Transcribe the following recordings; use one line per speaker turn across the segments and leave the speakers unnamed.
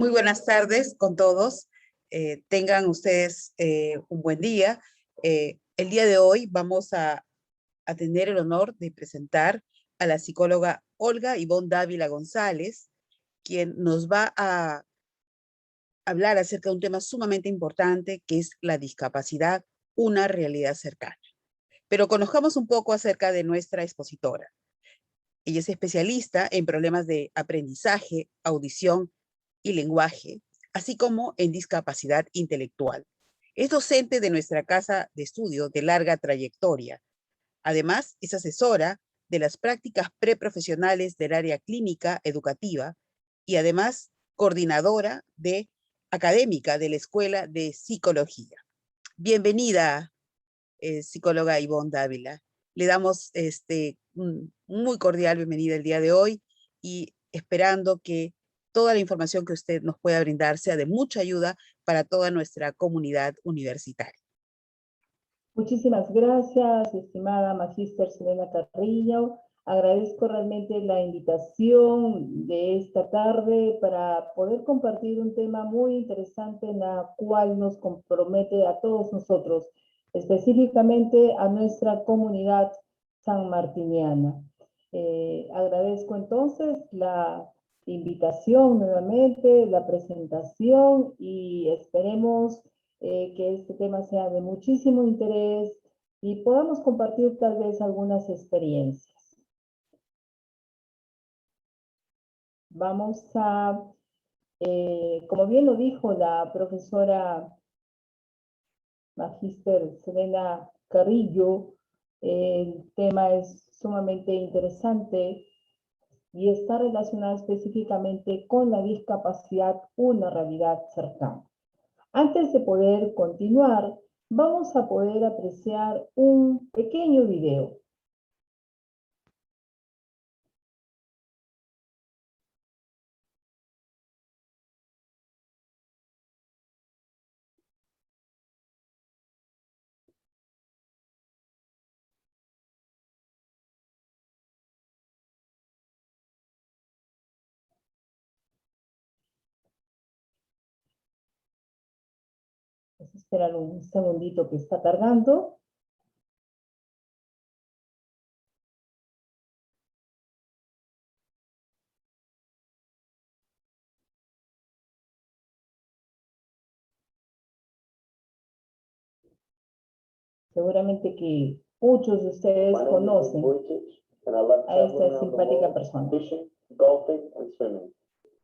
Muy buenas tardes con todos. Tengan ustedes un buen día. El día de hoy vamos a tener el honor de presentar a la psicóloga Olga Ivonne Dávila González, quien nos va a hablar acerca de un tema sumamente importante que es la discapacidad, una realidad cercana. Pero conozcamos un poco acerca de nuestra expositora. Ella es especialista en problemas de aprendizaje, audición y lenguaje, así como en discapacidad intelectual. Es docente de nuestra casa de estudio de larga trayectoria. Además, es asesora de las prácticas preprofesionales del área clínica educativa y además coordinadora académica de la Escuela de Psicología. Bienvenida, psicóloga Ivonne Dávila. Le damos muy cordial bienvenida el día de hoy y esperando que toda la información que usted nos pueda brindar sea de mucha ayuda para toda nuestra comunidad universitaria.
Muchísimas gracias, estimada Magíster Selena Carrillo. Agradezco realmente la invitación de esta tarde para poder compartir un tema muy interesante en la cual nos compromete a todos nosotros, específicamente a nuestra comunidad sanmartiniana. Agradezco entonces la invitación nuevamente, la presentación y esperemos que este tema sea de muchísimo interés y podamos compartir tal vez algunas experiencias. Vamos a, como bien lo dijo la profesora Magíster Selena Carrillo, el tema es sumamente interesante y está relacionado específicamente con la discapacidad, una realidad cercana. Antes de poder continuar, vamos a poder apreciar un pequeño video. Vamos a esperar un segundito que está cargando. Seguramente que muchos de ustedes conocen a esta simpática persona.
Golfing and swimming.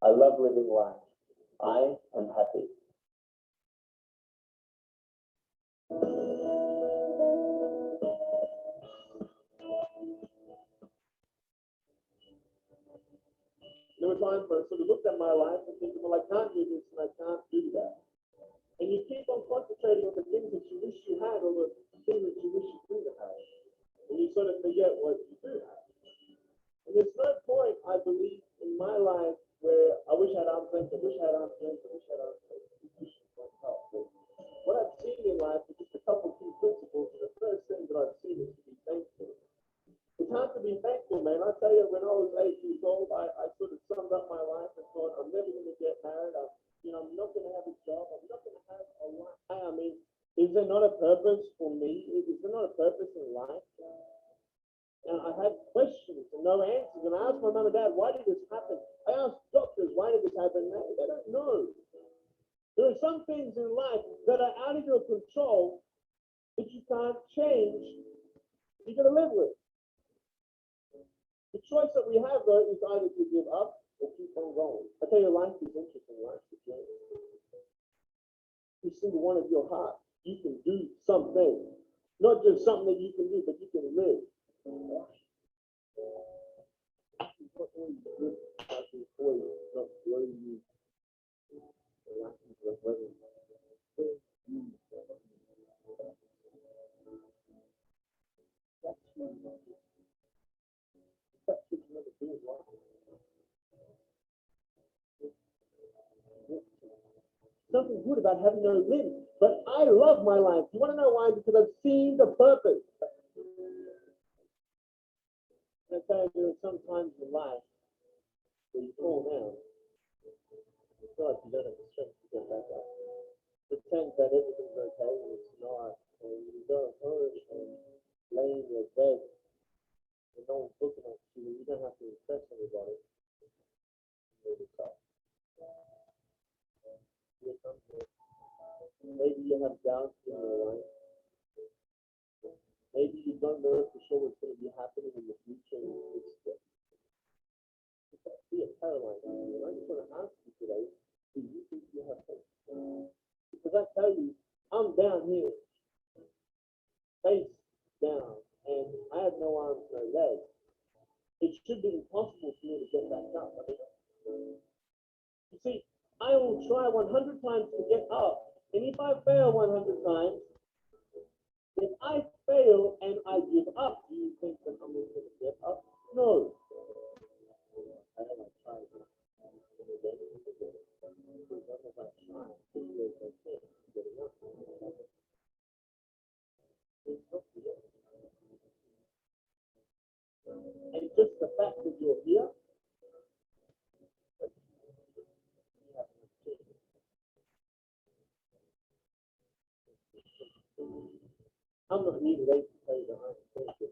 I love living life. I am happy. There were times where I sort of looked at my life and thinking, well, I can't do this and I can't do that. And you keep on concentrating on the things that you wish you had or the things that you wish you could have. And you sort of forget what you do have. And there's no point, I believe, in my life where I wish I had arms length, I wish I had arms length, I wish I had arms length. What I've seen in life is just a couple of key principles. The first thing that I've seen is to be thankful. It's hard to be thankful, man. I tell you, when I was 8 years old, I sort of summed up my life and thought, I'm never going to get married. I'm not going to have a job. I'm not going to have a life. I mean, is there not a purpose for me? Is there not a purpose in life? And I had questions and no answers. And I asked my mum and dad, why did this happen? I asked doctors, why did this happen? They don't know. There are some things in life that are out of your control that you can't change. You're going to live with. The choice that we have, though, is either to give up or keep on going. I tell you, life is interesting. Life is journey. Every single one of your heart, you can do something. Not just something that you can do, but you can live. Something good about having no limb, but I love my life. You want to know why? Because I've seen the purpose. I tell you, there are some times in life where you fall down, feel like you don't have the strength to get back up. Pretend that everything's okay when it's not, and you go home and lay in your bed and no one's looking at you, you don't have to impress anybody. Maybe you have doubts in your life. Maybe you don't know for sure what's going to be happening in the future. It's be a paralyzed. And I just want to ask you today, do you think you have faith? Because I tell you, I'm down here, face down, and I have no arms, no legs. It should be impossible for me to get back up. I mean, you see, I will try 100 times to get up, and if I fail 100 times, if I fail and I give up, do you think that I'm going to get up? No. I haven't tried it. And just the fact that you're here, I'm not even ready to tell you that I'm thinking.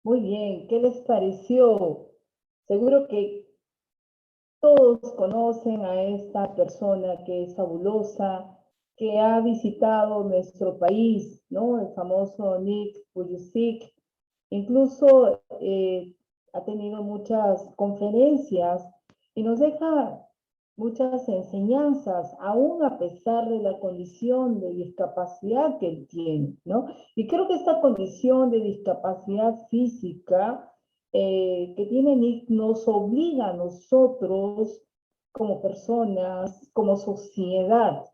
Muy bien, ¿qué les pareció? Seguro que todos conocen a esta persona que es fabulosa, que ha visitado nuestro país, ¿no? El famoso Nick Vujicic. Incluso ha tenido muchas conferencias y nos deja muchas enseñanzas, aún a pesar de la condición de discapacidad que él tiene, ¿no? Y creo que esta condición de discapacidad física que tiene Nick nos obliga a nosotros, como personas, como sociedad,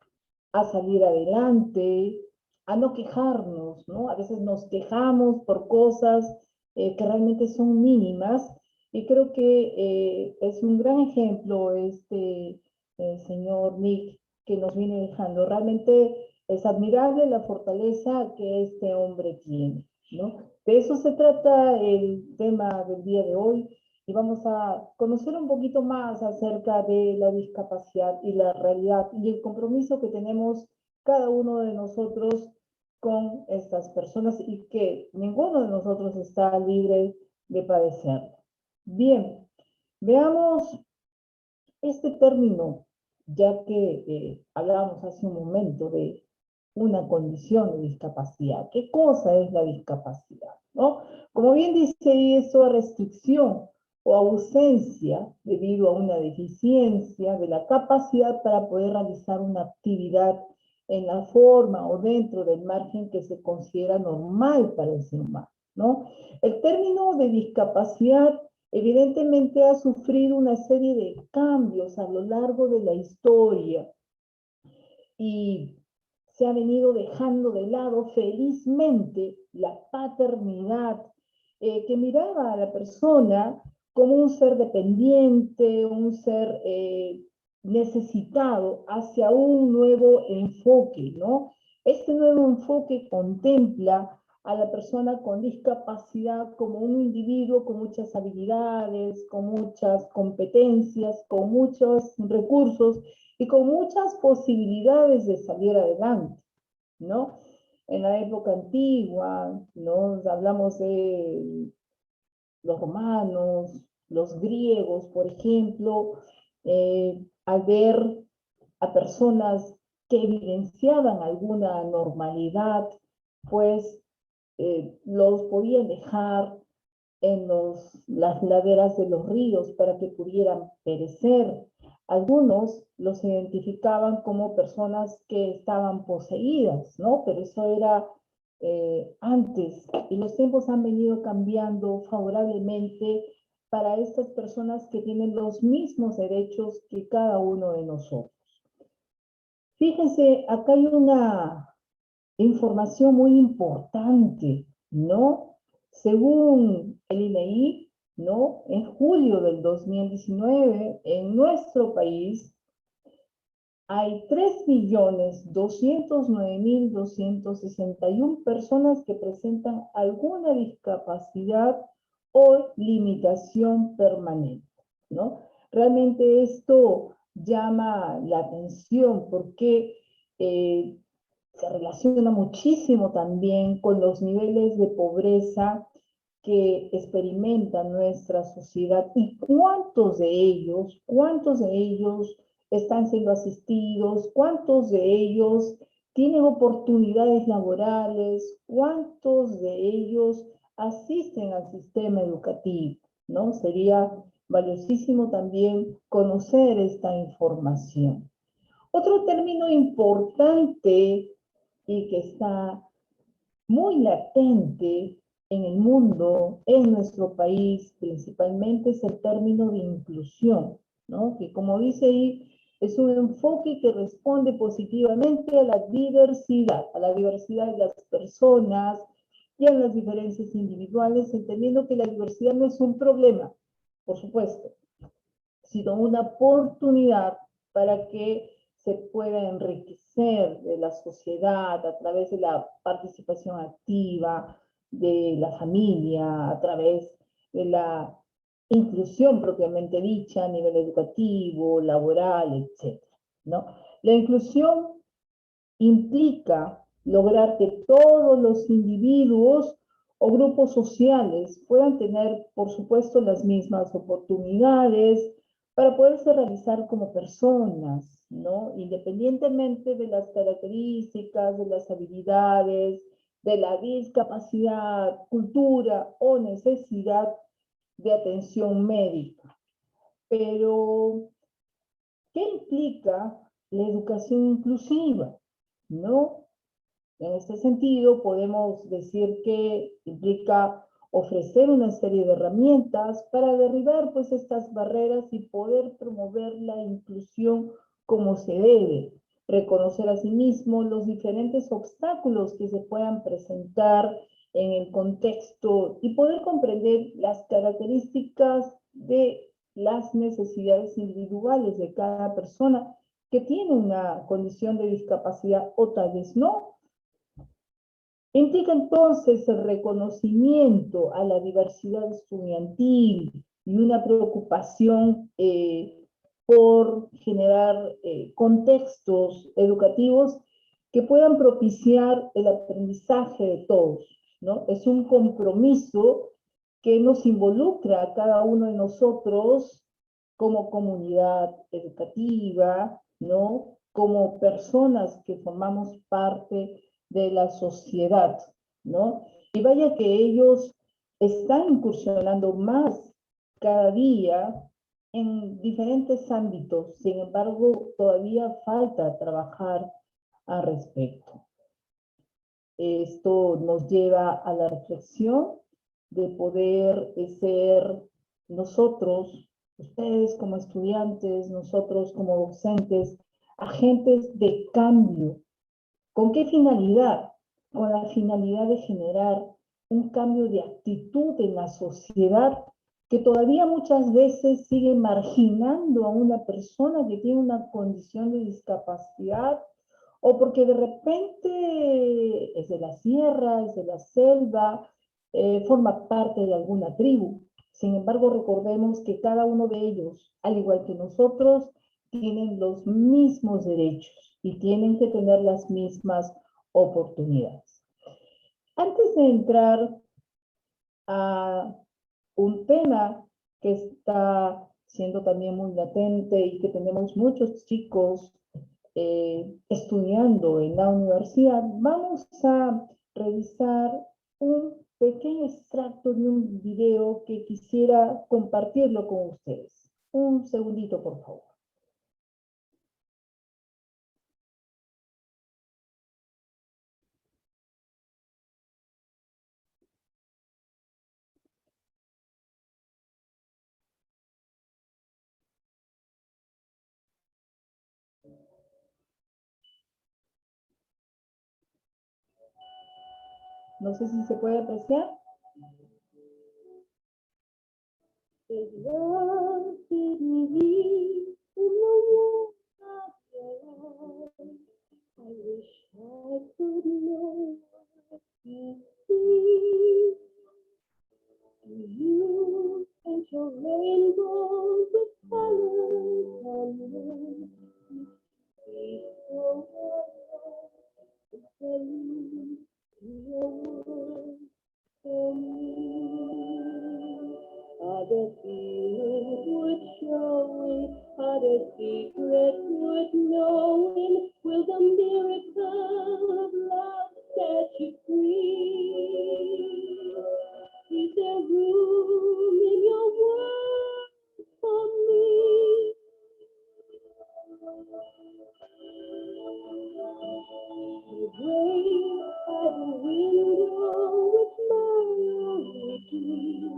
a salir adelante, a no quejarnos, ¿no? A veces nos quejamos por cosas que realmente son mínimas, y creo que es un gran ejemplo este señor Nick que nos viene dejando. Realmente es admirable la fortaleza que este hombre tiene, ¿no? De eso se trata el tema del día de hoy, y vamos a conocer un poquito más acerca de la discapacidad y la realidad y el compromiso que tenemos cada uno de nosotros con estas personas, y que ninguno de nosotros está libre de padecerlo. Bien, veamos este término, ya que hablábamos hace un momento de una condición de discapacidad. ¿Qué cosa es la discapacidad? ¿No? Como bien dice, es toda restricción o ausencia debido a una deficiencia de la capacidad para poder realizar una actividad en la forma o dentro del margen que se considera normal para el ser humano, ¿no? El término de discapacidad evidentemente ha sufrido una serie de cambios a lo largo de la historia, y se ha venido dejando de lado felizmente la paternidad que miraba a la persona como un ser dependiente, un ser necesitado, hacia un nuevo enfoque, ¿no? Este nuevo enfoque contempla a la persona con discapacidad como un individuo con muchas habilidades, con muchas competencias, con muchos recursos y con muchas posibilidades de salir adelante, ¿no? En la época antigua, ¿no? Hablamos de los romanos, los griegos, por ejemplo, al ver a personas que evidenciaban alguna normalidad, pues los podían dejar en las laderas de los ríos para que pudieran perecer. Algunos los identificaban como personas que estaban poseídas, ¿no? Pero eso era antes, y los tiempos han venido cambiando favorablemente para estas personas que tienen los mismos derechos que cada uno de nosotros. Fíjense, acá hay una información muy importante, ¿no? Según el INEI, ¿no? En julio del 2019, en nuestro país, hay 3.209.261 personas que presentan alguna discapacidad o limitación permanente, ¿no? Realmente esto llama la atención porque se relaciona muchísimo también con los niveles de pobreza que experimenta nuestra sociedad y cuántos de ellos están siendo asistidos, cuántos de ellos tienen oportunidades laborales, cuántos de ellos asisten al sistema educativo, ¿no? Sería valiosísimo también conocer esta información. Otro término importante y que está muy latente en el mundo, en nuestro país, principalmente es el término de inclusión, ¿no? Que como dice ahí, es un enfoque que responde positivamente a la diversidad de las personas y a las diferencias individuales, entendiendo que la diversidad no es un problema, por supuesto, sino una oportunidad para que se pueda enriquecer de la sociedad a través de la participación activa de la familia, a través de la inclusión propiamente dicha a nivel educativo, laboral, etc., ¿no? La inclusión implica lograr que todos los individuos o grupos sociales puedan tener, por supuesto, las mismas oportunidades para poderse realizar como personas, ¿no? Independientemente de las características, de las habilidades, de la discapacidad, cultura o necesidad de atención médica. Pero, ¿qué implica la educación inclusiva? ¿No? En este sentido, podemos decir que implica ofrecer una serie de herramientas para derribar pues estas barreras y poder promover la inclusión como se debe, reconocer asimismo los diferentes obstáculos que se puedan presentar en el contexto y poder comprender las características de las necesidades individuales de cada persona que tiene una condición de discapacidad o tal vez no. Implica entonces el reconocimiento a la diversidad estudiantil y una preocupación por generar contextos educativos que puedan propiciar el aprendizaje de todos, ¿no? Es un compromiso que nos involucra a cada uno de nosotros como comunidad educativa, ¿no? Como personas que formamos parte de la sociedad, ¿no? Y vaya que ellos están incursionando más cada día en diferentes ámbitos, sin embargo, todavía falta trabajar al respecto. Esto nos lleva a la reflexión de poder ser nosotros, ustedes como estudiantes, nosotros como docentes, agentes de cambio. ¿Con qué finalidad? Con la finalidad de generar un cambio de actitud en la sociedad que todavía muchas veces sigue marginando a una persona que tiene una condición de discapacidad o porque de repente es de la sierra, es de la selva, forma parte de alguna tribu. Sin embargo, recordemos que cada uno de ellos, al igual que nosotros, tienen los mismos derechos y tienen que tener las mismas oportunidades. Antes de entrar a un tema que está siendo también muy latente y que tenemos muchos chicos estudiando en la universidad, vamos a revisar un pequeño extracto de un video que quisiera compartirlo con ustedes. Un segundito, por favor. No sé si se puede apreciar. I wish I could know what you see. You paint your rainbows with colors and before I tell you your words for me. Are the feelings worth showing? Are the secrets worth knowing? Will the miracle of love set you free? Is there room in your world for me? Rain at the window with my only dream.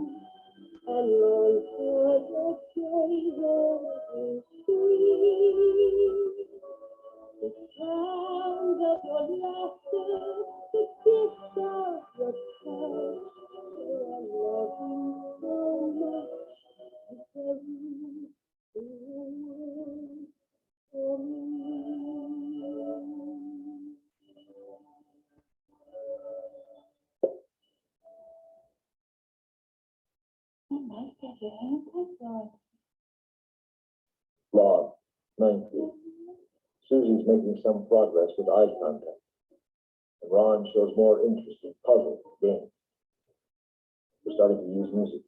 And long for the change street. The sound of your laughter, the kiss of your touch. I love you so much. Is there room in your world for me?
Log 90. Susie's making some progress with eye contact. And Ron shows more interest in puzzles and games. We're starting to use music.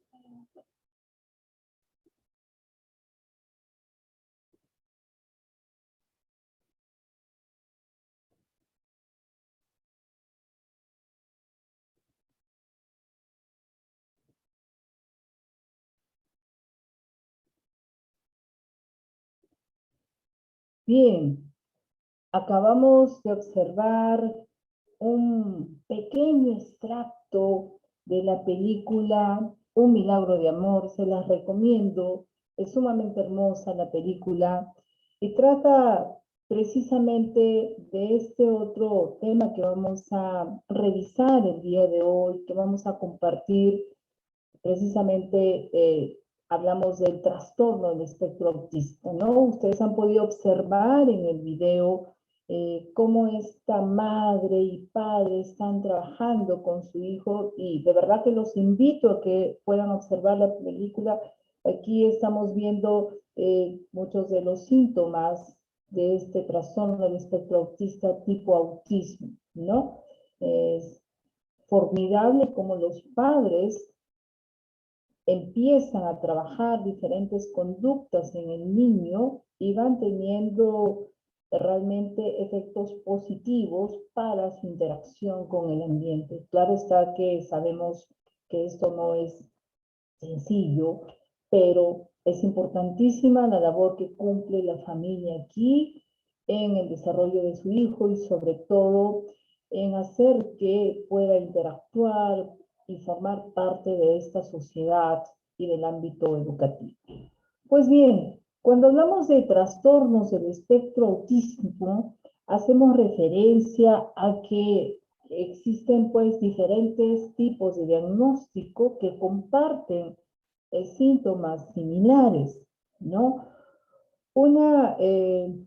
Bien, acabamos de observar un pequeño extracto de la película Un milagro de amor. Se las recomiendo, es sumamente hermosa la película y trata precisamente de este otro tema que vamos a revisar el día de hoy, que vamos a compartir. Precisamente hablamos del trastorno del espectro autista, ¿no? Ustedes han podido observar en el video cómo esta madre y padre están trabajando con su hijo, y de verdad que los invito a que puedan observar la película. Aquí estamos viendo muchos de los síntomas de este trastorno del espectro autista tipo autismo, ¿no? Es formidable cómo los padres empiezan a trabajar diferentes conductas en el niño y van teniendo realmente efectos positivos para su interacción con el ambiente. Claro está que sabemos que esto no es sencillo, pero es importantísima la labor que cumple la familia aquí en el desarrollo de su hijo y sobre todo en hacer que pueda interactuar y formar parte de esta sociedad y del ámbito educativo. Pues bien, cuando hablamos de trastornos del espectro autístico, hacemos referencia a que existen pues diferentes tipos de diagnóstico que comparten síntomas similares, ¿no? Una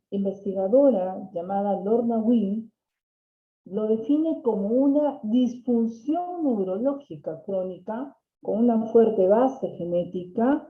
investigadora llamada Lorna Wynn lo define como una disfunción neurológica crónica con una fuerte base genética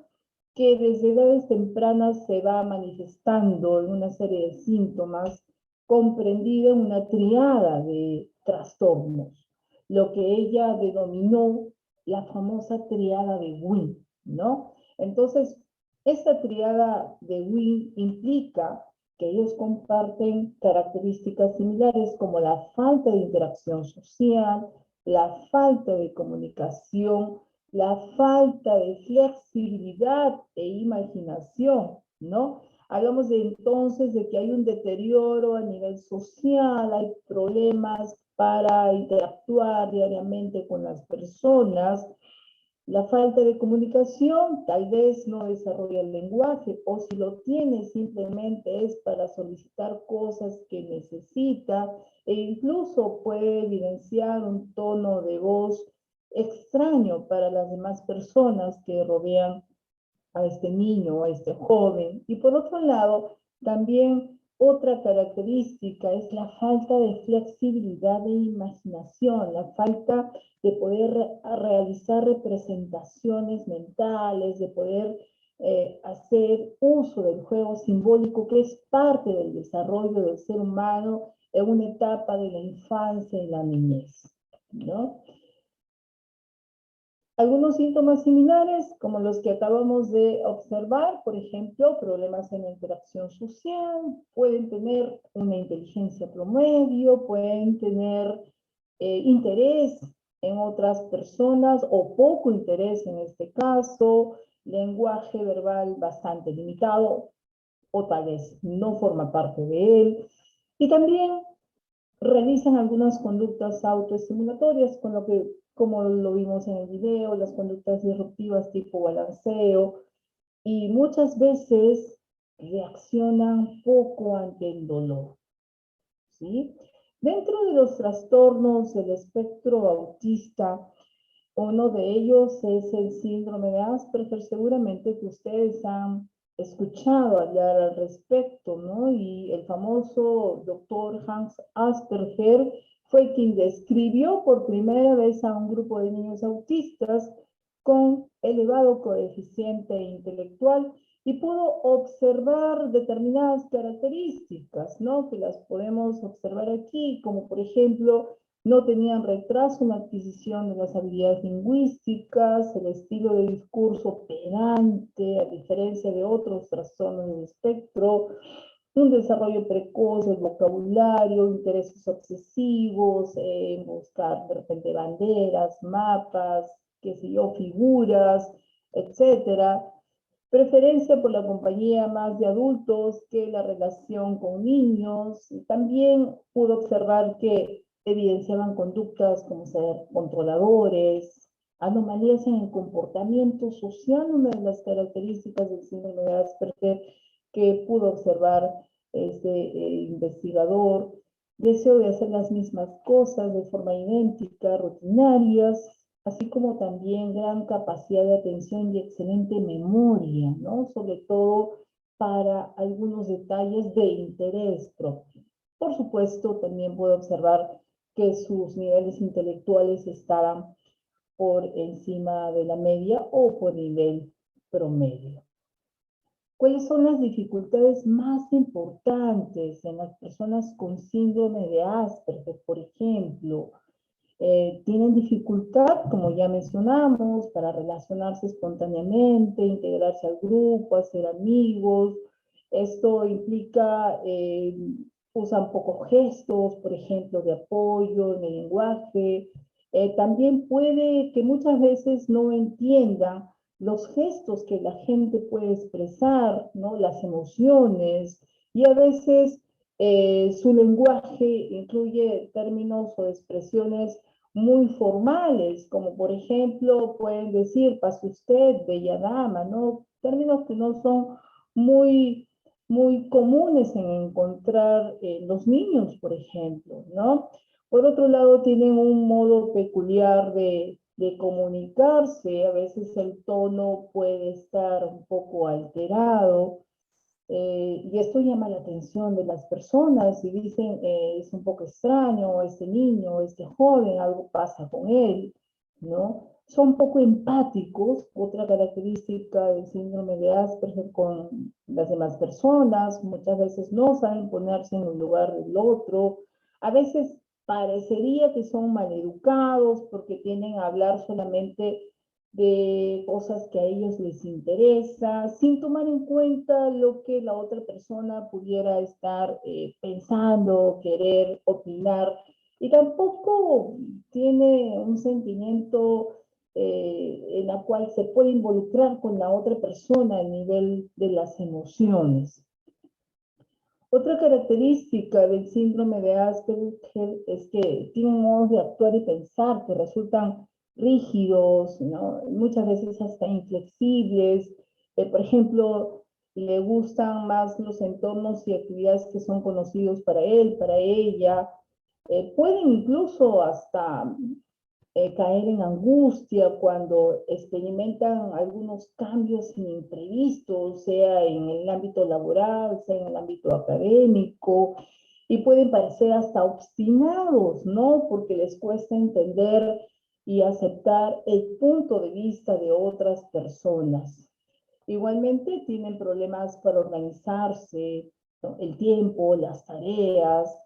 que desde edades tempranas se va manifestando en una serie de síntomas comprendida en una triada de trastornos, lo que ella denominó la famosa triada de Wynn, ¿no? Entonces, esta triada de Wynn implica que ellos comparten características similares como la falta de interacción social, la falta de comunicación, la falta de flexibilidad e imaginación, ¿no? Hablamos entonces de que hay un deterioro a nivel social, hay problemas para interactuar diariamente con las personas. La falta de comunicación tal vez no desarrolla el lenguaje, o si lo tiene simplemente es para solicitar cosas que necesita, e incluso puede evidenciar un tono de voz extraño para las demás personas que rodean a este niño, a este joven. Y por otro lado, también otra característica es la falta de flexibilidad e imaginación, la falta de poder realizar representaciones mentales, de poder hacer uso del juego simbólico, que es parte del desarrollo del ser humano en una etapa de la infancia y la niñez, ¿no? Algunos síntomas similares, como los que acabamos de observar, por ejemplo, problemas en la interacción social, pueden tener una inteligencia promedio, pueden tener interés en otras personas o poco interés en este caso, lenguaje verbal bastante limitado o tal vez no forma parte de él. Y también realizan algunas conductas autoestimulatorias, como lo vimos en el video, las conductas disruptivas tipo balanceo, y muchas veces reaccionan poco ante el dolor, ¿sí? Dentro de los trastornos del espectro autista, uno de ellos es el síndrome de Asperger. Seguramente que ustedes han escuchado hablar al respecto, ¿no? Y el famoso doctor Hans Asperger fue quien describió por primera vez a un grupo de niños autistas con elevado coeficiente intelectual y pudo observar determinadas características, ¿no? Que las podemos observar aquí, como por ejemplo, no tenían retraso en la adquisición de las habilidades lingüísticas, el estilo de discurso pedante, a diferencia de otros trastornos del espectro, un desarrollo precoz del vocabulario, intereses obsesivos, en buscar de repente banderas, mapas, qué sé yo, figuras, etcétera. Preferencia por la compañía más de adultos que la relación con niños. También pudo observar que evidenciaban conductas como ser controladores, anomalías en el comportamiento social, una de las características del síndrome de Asperger que pudo observar este investigador, deseo de hacer las mismas cosas de forma idéntica, rutinarias, así como también gran capacidad de atención y excelente memoria, ¿no? Sobre todo para algunos detalles de interés propio. Por supuesto, también puedo observar que sus niveles intelectuales estaban por encima de la media o por nivel promedio. ¿Cuáles son las dificultades más importantes en las personas con síndrome de Asperger, por ejemplo? Tienen dificultad, como ya mencionamos, para relacionarse espontáneamente, integrarse al grupo, hacer amigos. Esto implica, usan pocos gestos, por ejemplo, de apoyo en el lenguaje. También puede que muchas veces no entiendan los gestos que la gente puede expresar, ¿no? Las emociones, y a veces su lenguaje incluye términos o expresiones muy formales, como por ejemplo pueden decir, pase usted, bella dama, ¿no? Términos que no son muy, muy comunes en encontrar los niños, por ejemplo, ¿no? Por otro lado, tienen un modo peculiar de comunicarse, a veces el tono puede estar un poco alterado, y esto llama la atención de las personas y dicen, es un poco extraño, este niño, este joven, algo pasa con él, ¿no? Son poco empáticos, otra característica del síndrome de Asperger con las demás personas, muchas veces no saben ponerse en el lugar del otro, a veces parecería que son maleducados porque tienden a hablar solamente de cosas que a ellos les interesa, sin tomar en cuenta lo que la otra persona pudiera estar pensando, querer opinar y tampoco tiene un sentimiento en la cual se puede involucrar con la otra persona a nivel de las emociones. Otra característica del síndrome de Asperger es que tienen modos de actuar y pensar que resultan rígidos, ¿no? Muchas veces hasta inflexibles. Por ejemplo, le gustan más los entornos y actividades que son conocidos para él, para ella. Pueden incluso hasta caer en angustia cuando experimentan algunos cambios imprevistos, sea en el ámbito laboral, sea en el ámbito académico, y pueden parecer hasta obstinados, ¿no? Porque les cuesta entender y aceptar el punto de vista de otras personas. Igualmente tienen problemas para organizarse, ¿no? El tiempo, las tareas,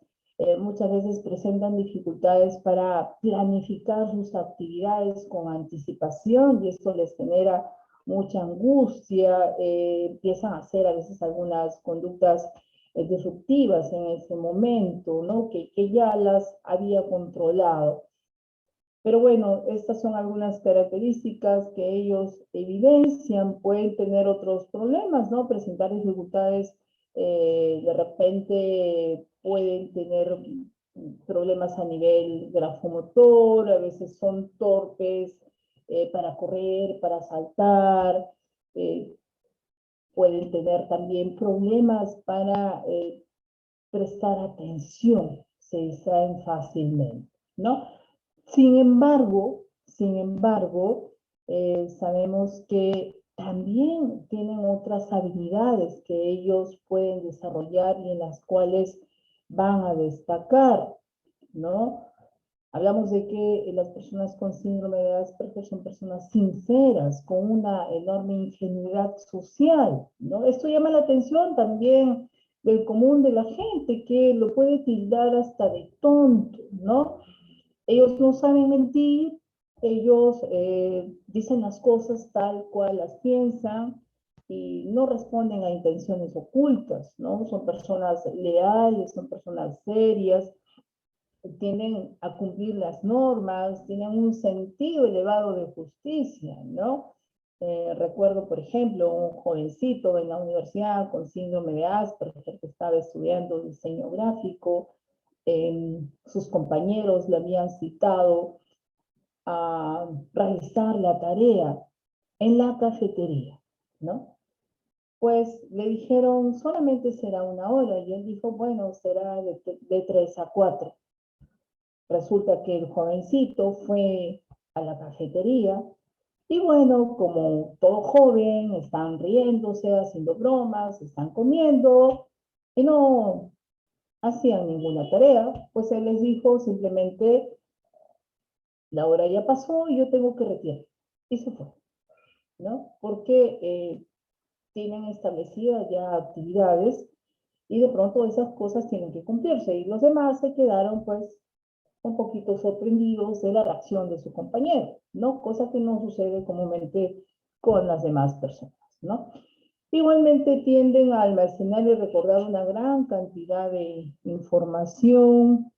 muchas veces presentan dificultades para planificar sus actividades con anticipación y esto les genera mucha angustia, empiezan a hacer a veces algunas conductas disruptivas en ese momento, ¿no? Que ya las había controlado. Pero bueno, estas son algunas características que ellos evidencian. Pueden tener otros problemas, ¿no? Presentar dificultades, de repente pueden tener problemas a nivel grafomotor, a veces son torpes para correr, para saltar, eh, pueden tener también problemas para prestar atención, se distraen fácilmente, ¿no? Sin embargo, sabemos que también tienen otras habilidades que ellos pueden desarrollar y en las cuales van a destacar, ¿no? Hablamos de que las personas con síndrome de Asperger son personas sinceras, con una enorme ingenuidad social, ¿no? Esto llama la atención también del común de la gente, que lo puede tildar hasta de tonto, ¿no? Ellos no saben mentir, ellos dicen las cosas tal cual las piensan y no responden a intenciones ocultas, ¿no? Son personas leales, son personas serias, tienden a cumplir las normas, tienen un sentido elevado de justicia, ¿no? Recuerdo, por ejemplo, un jovencito en la universidad con síndrome de Asperger que estaba estudiando diseño gráfico. Sus compañeros le habían citado a realizar la tarea en la cafetería, ¿no? Pues le dijeron, solamente será 1 hora, y él dijo, bueno, será de 3 a 4. Resulta que el jovencito fue a la cafetería y bueno, como todo joven, están riéndose, haciendo bromas, están comiendo y no hacían ninguna tarea, pues él les dijo simplemente, la hora ya pasó y yo tengo que retirar. Y se fue, ¿no? Porque tienen establecidas ya actividades y de pronto esas cosas tienen que cumplirse y los demás se quedaron pues un poquito sorprendidos de la reacción de su compañero, ¿no? Cosa que no sucede comúnmente con las demás personas, ¿no? Igualmente tienden a almacenar y recordar una gran cantidad de información,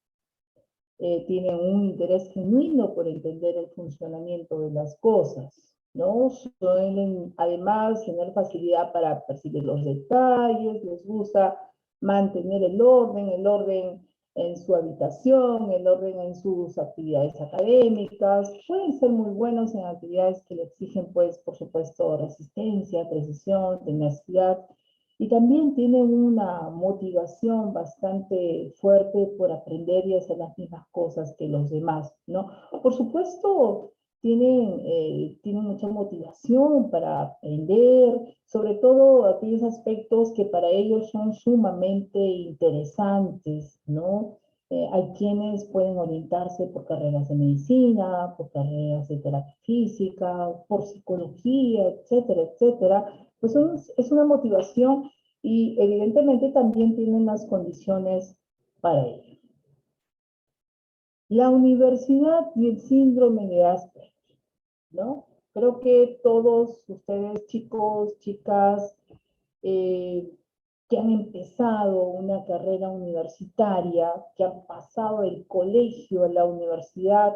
tienen un interés genuino por entender el funcionamiento de las cosas, ¿no? Suelen además tener facilidad para percibir los detalles, les gusta mantener el orden en su habitación, el orden en sus actividades académicas, pueden ser muy buenos en actividades que le exigen, pues, por supuesto, resistencia, precisión, tenacidad, y también tienen una motivación bastante fuerte por aprender y hacer las mismas cosas que los demás, ¿no? Por supuesto, tienen mucha motivación para aprender, sobre todo aquellos aspectos que para ellos son sumamente interesantes, ¿no? Hay quienes pueden orientarse por carreras de medicina, por carreras de terapia física, por psicología, etcétera, etcétera. Pues es una motivación y evidentemente también tienen las condiciones para ello. La universidad y el síndrome de Asperger, ¿no? Creo que todos ustedes, chicos, chicas, que han empezado una carrera universitaria, que han pasado el colegio a la universidad,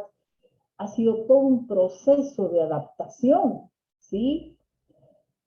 ha sido todo un proceso de adaptación, ¿sí?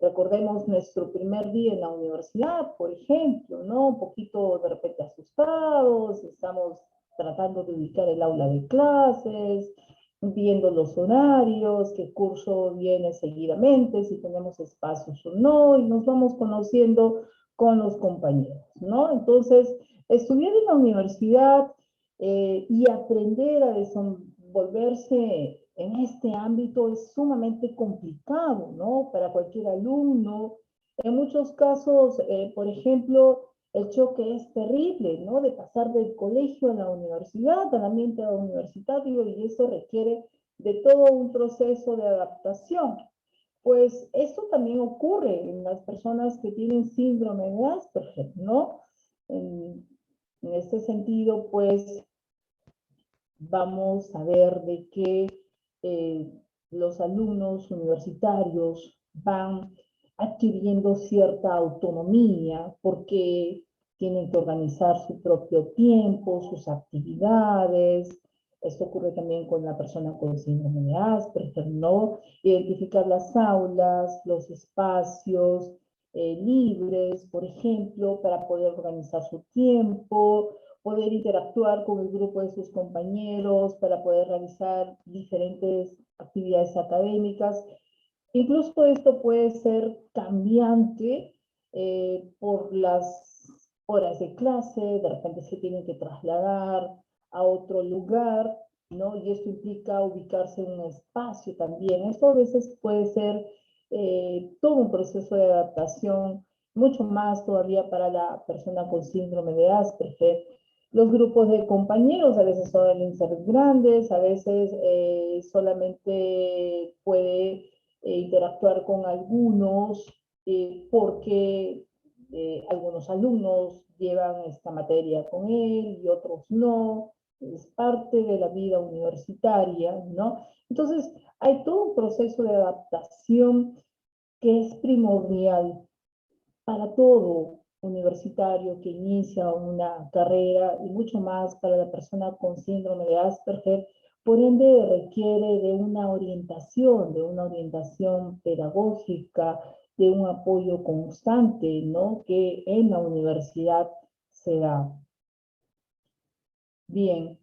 Recordemos nuestro primer día en la universidad, por ejemplo, ¿no? Un poquito de repente asustados, estamos tratando de ubicar el aula de clases, viendo los horarios, qué curso viene seguidamente, si tenemos espacios o no, y nos vamos conociendo con los compañeros, ¿no? Entonces, estudiar en la universidad y aprender a desenvolverse en este ámbito es sumamente complicado, ¿no? Para cualquier alumno. En muchos casos, por ejemplo, el choque es terrible, ¿no? De pasar del colegio a la universidad, al ambiente universitario, y eso requiere de todo un proceso de adaptación. Pues esto también ocurre en las personas que tienen síndrome de Asperger, ¿no? En este sentido, pues vamos a ver de que los alumnos universitarios van adquiriendo cierta autonomía porque tienen que organizar su propio tiempo, sus actividades. Esto ocurre también con la persona con síndrome de Asperger, ¿no? Identificar las aulas, los espacios libres, por ejemplo, para poder organizar su tiempo, poder interactuar con el grupo de sus compañeros, para poder realizar diferentes actividades académicas. Incluso esto puede ser cambiante por las horas de clase, de repente se tienen que trasladar a otro lugar, ¿no? Y esto implica ubicarse en un espacio también. Esto a veces puede ser todo un proceso de adaptación, mucho más todavía para la persona con síndrome de Asperger. Los grupos de compañeros a veces suelen ser grandes, a veces solamente puede interactuar con algunos porque algunos alumnos llevan esta materia con él y otros no. Es parte de la vida universitaria, ¿no? Entonces, hay todo un proceso de adaptación que es primordial para todo universitario que inicia una carrera y mucho más para la persona con síndrome de Asperger, por ende requiere de una orientación pedagógica, de un apoyo constante, ¿no? Que en la universidad se da. Bien,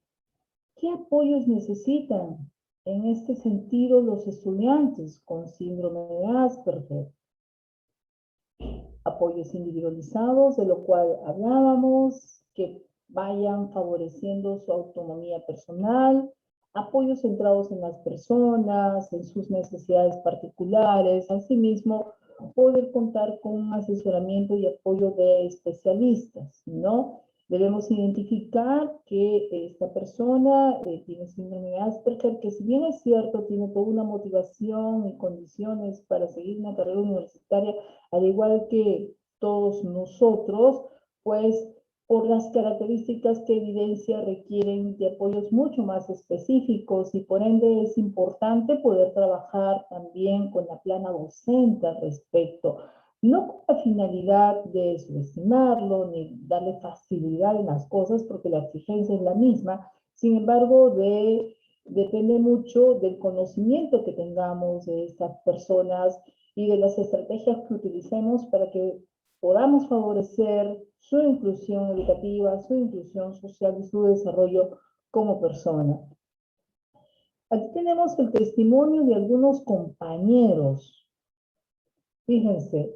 ¿qué apoyos necesitan en este sentido los estudiantes con síndrome de Asperger? Apoyos individualizados, de lo cual hablábamos, que vayan favoreciendo su autonomía personal, apoyos centrados en las personas, en sus necesidades particulares, asimismo, poder contar con un asesoramiento y apoyo de especialistas, ¿no? Debemos identificar que esta persona tiene síndrome de Asperger, que si bien es cierto, tiene toda una motivación y condiciones para seguir una carrera universitaria, al igual que todos nosotros, pues por las características que evidencia requieren de apoyos mucho más específicos y por ende es importante poder trabajar también con la plana docente al respecto, no con la finalidad de subestimarlo ni darle facilidad en las cosas porque la exigencia es la misma, sin embargo depende mucho del conocimiento que tengamos de estas personas y de las estrategias que utilicemos para que podamos favorecer su inclusión educativa, su inclusión social y su desarrollo como persona. Aquí tenemos el testimonio de algunos compañeros. Fíjense,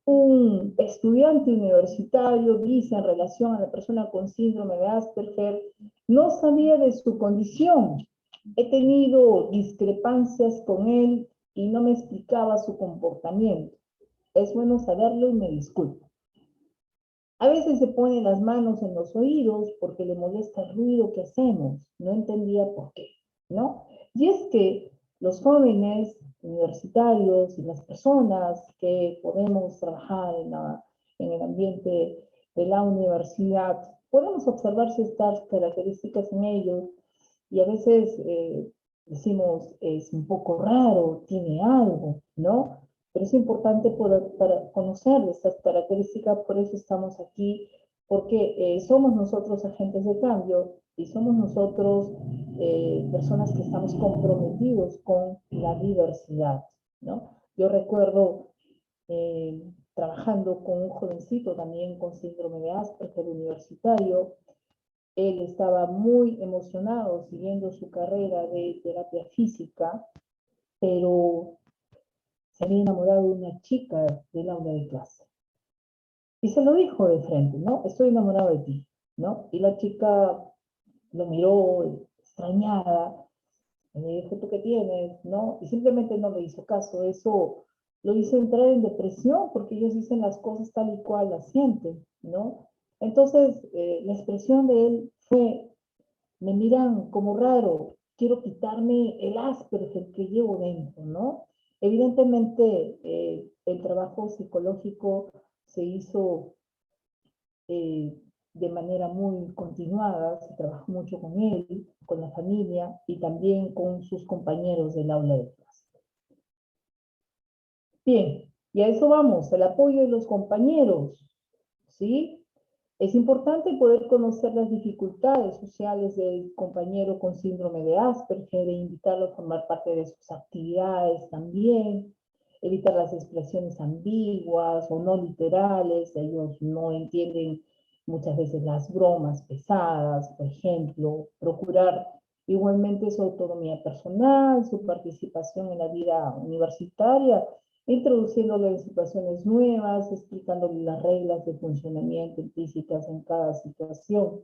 un estudiante universitario dice en relación a la persona con síndrome de Asperger, no sabía de su condición, he tenido discrepancias con él y no me explicaba su comportamiento. Es bueno saberlo y me disculpo. A veces se pone las manos en los oídos porque le molesta el ruido que hacemos. No entendía por qué, ¿no? Y es que los jóvenes universitarios y las personas que podemos trabajar en el ambiente de la universidad, podemos observar estas características en ellos y a veces decimos es un poco raro, tiene algo, ¿no? Pero es importante para conocer estas características, por eso estamos aquí, porque somos nosotros agentes de cambio y somos nosotros personas que estamos comprometidos con la diversidad, ¿no? Yo recuerdo trabajando con un jovencito también con síndrome de Asperger universitario. Él estaba muy emocionado siguiendo su carrera de terapia física, pero se había enamorado de una chica del aula de clase. Y se lo dijo de frente, ¿no? Estoy enamorado de ti, ¿no? Y la chica lo miró extrañada, y le dijo, ¿tú qué tienes? ¿No? Y simplemente no le hizo caso. Eso lo hizo entrar en depresión porque ellos dicen las cosas tal y cual las sienten, ¿no? Entonces, la expresión de él fue, me miran como raro, quiero quitarme el Asperger que llevo dentro, ¿no? Evidentemente, el trabajo psicológico se hizo de manera muy continuada, se trabajó mucho con él, con la familia y también con sus compañeros del aula de clase. Bien, y a eso vamos, el apoyo de los compañeros, ¿sí? Es importante poder conocer las dificultades sociales del compañero con síndrome de Asperger e invitarlo a formar parte de sus actividades también, evitar las expresiones ambiguas o no literales, ellos no entienden muchas veces las bromas pesadas, por ejemplo, procurar igualmente su autonomía personal, su participación en la vida universitaria, introduciéndolo en situaciones nuevas, explicándole las reglas de funcionamiento implícitas en cada situación.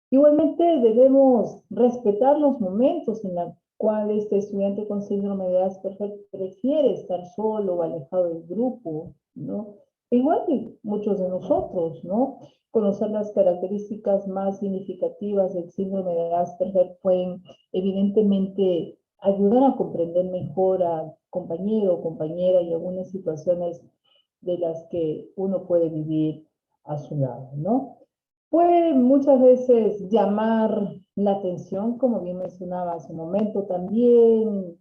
Igualmente debemos respetar los momentos en los cuales este estudiante con síndrome de Asperger prefiere estar solo o alejado del grupo, ¿no? Igual que muchos de nosotros, ¿no? Conocer las características más significativas del síndrome de Asperger pueden evidentemente ayudar a comprender mejor al compañero o compañera y algunas situaciones de las que uno puede vivir a su lado, ¿no? Puede muchas veces llamar la atención, como bien mencionaba hace un momento, también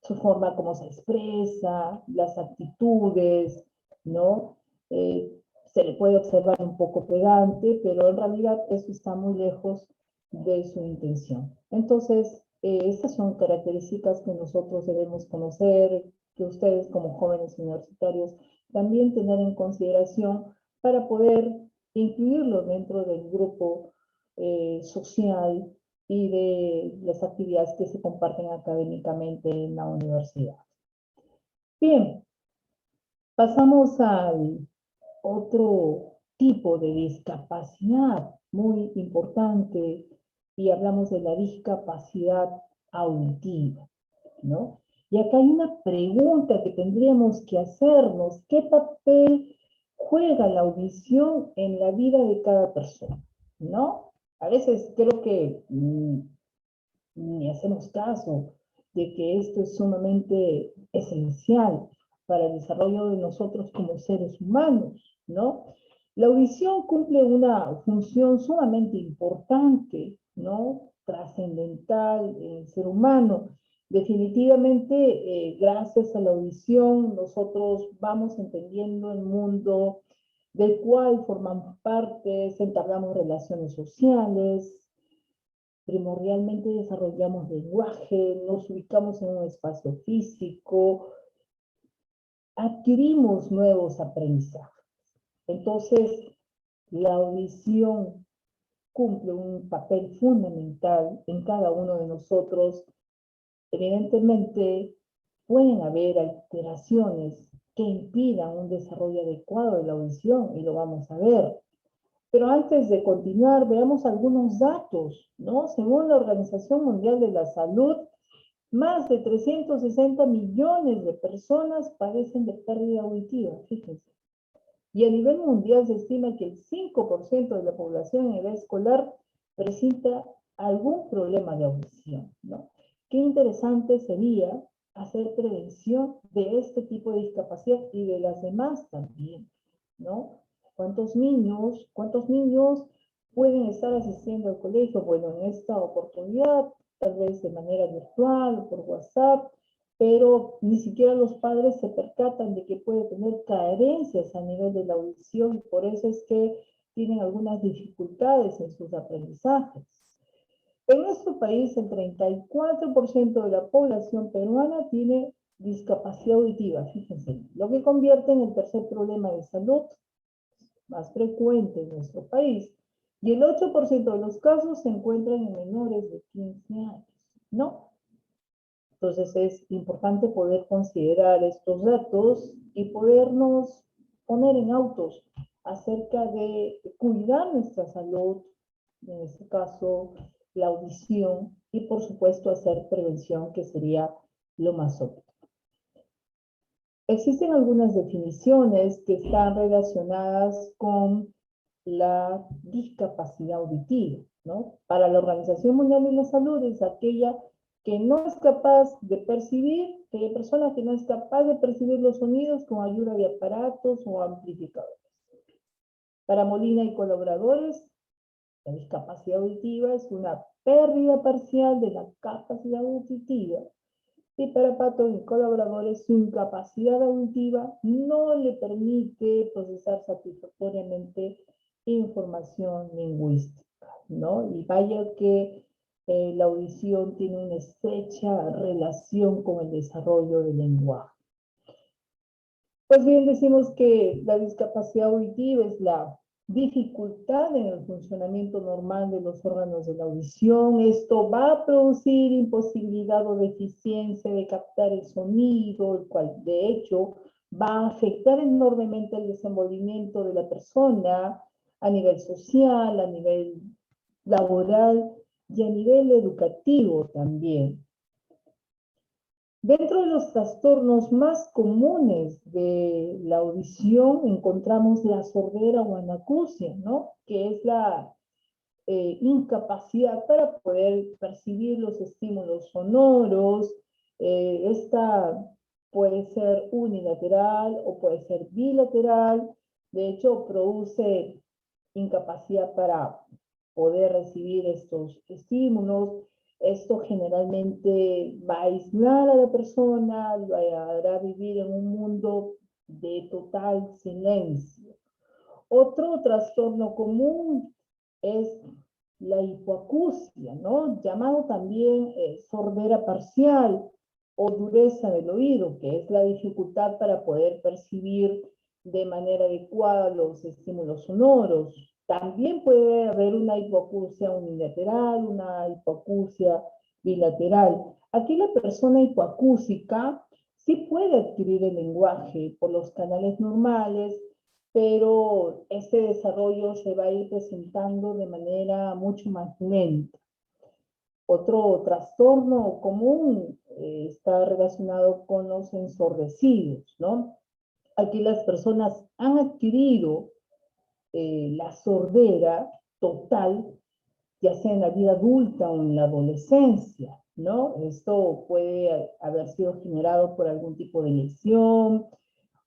su forma como se expresa, las actitudes, ¿no? Se le puede observar un poco pedante, pero en realidad eso está muy lejos de su intención. Entonces, estas son características que nosotros debemos conocer, que ustedes como jóvenes universitarios también tener en consideración para poder incluirlo dentro del grupo social y de las actividades que se comparten académicamente en la universidad. Bien, pasamos al otro tipo de discapacidad muy importante y hablamos de la discapacidad auditiva, ¿no? Y acá hay una pregunta que tendríamos que hacernos, ¿qué papel juega la audición en la vida de cada persona? ¿No? A veces creo que ni hacemos caso de que esto es sumamente esencial para el desarrollo de nosotros como seres humanos, ¿no? La audición cumple una función sumamente importante, ¿no? Trascendental en el ser humano. Definitivamente, gracias a la audición, nosotros vamos entendiendo el mundo del cual formamos parte, entablamos relaciones sociales, primordialmente desarrollamos lenguaje, nos ubicamos en un espacio físico, adquirimos nuevos aprendizajes. Entonces, la audición cumple un papel fundamental en cada uno de nosotros. Evidentemente, pueden haber alteraciones que impidan un desarrollo adecuado de la audición, y lo vamos a ver. Pero antes de continuar, veamos algunos datos, ¿no? Según la Organización Mundial de la Salud, más de 360 millones de personas padecen de pérdida auditiva, fíjense. Y a nivel mundial se estima que el 5% de la población en edad escolar presenta algún problema de audición, ¿no? Qué interesante sería hacer prevención de este tipo de discapacidad y de las demás también, ¿no? ¿Cuántos niños pueden estar asistiendo al colegio? Bueno, en esta oportunidad, tal vez de manera virtual o por WhatsApp, pero ni siquiera los padres se percatan de que puede tener carencias a nivel de la audición y por eso es que tienen algunas dificultades en sus aprendizajes. En nuestro país, el 34% de la población peruana tiene discapacidad auditiva, fíjense, lo que convierte en el tercer problema de salud más frecuente en nuestro país. Y el 8% de los casos se encuentran en menores de 15 años, ¿no? Entonces es importante poder considerar estos datos y podernos poner en autos acerca de cuidar nuestra salud, en este caso la audición, y por supuesto hacer prevención, que sería lo más óptimo. Existen algunas definiciones que están relacionadas con la discapacidad auditiva, ¿no? Para la Organización Mundial de la Salud es aquella que no es capaz de percibir, aquella persona que no es capaz de percibir los sonidos con ayuda de aparatos o amplificadores. Para Molina y colaboradores, la discapacidad auditiva es una pérdida parcial de la capacidad auditiva. Y para Pato y colaboradores, su incapacidad auditiva no le permite procesar satisfactoriamente información lingüística, ¿no? Y vaya que la audición tiene una estrecha relación con el desarrollo del lenguaje. Pues bien, decimos que la discapacidad auditiva es la dificultad en el funcionamiento normal de los órganos de la audición. Esto va a producir imposibilidad o deficiencia de captar el sonido, el cual de hecho va a afectar enormemente el desenvolvimiento de la persona a nivel social, a nivel laboral y a nivel educativo también. Dentro de los trastornos más comunes de la audición encontramos la sordera o anacusia, ¿no? Que es la incapacidad para poder percibir los estímulos sonoros. Esta puede ser unilateral o puede ser bilateral. De hecho, produce incapacidad para poder recibir estos estímulos. Esto generalmente va a aislar a la persona, lo hará vivir en un mundo de total silencio. Otro trastorno común es la hipoacusia, ¿no? Llamado también sordera parcial o dureza del oído, que es la dificultad para poder percibir de manera adecuada los estímulos sonoros. También puede haber una hipoacusia unilateral, una hipoacusia bilateral. Aquí la persona hipoacúsica sí puede adquirir el lenguaje por los canales normales, pero este desarrollo se va a ir presentando de manera mucho más lenta. Otro trastorno común está relacionado con los ensordecidos, ¿no? Aquí las personas han adquirido la sordera total, ya sea en la vida adulta o en la adolescencia, ¿no? Esto puede haber sido generado por algún tipo de lesión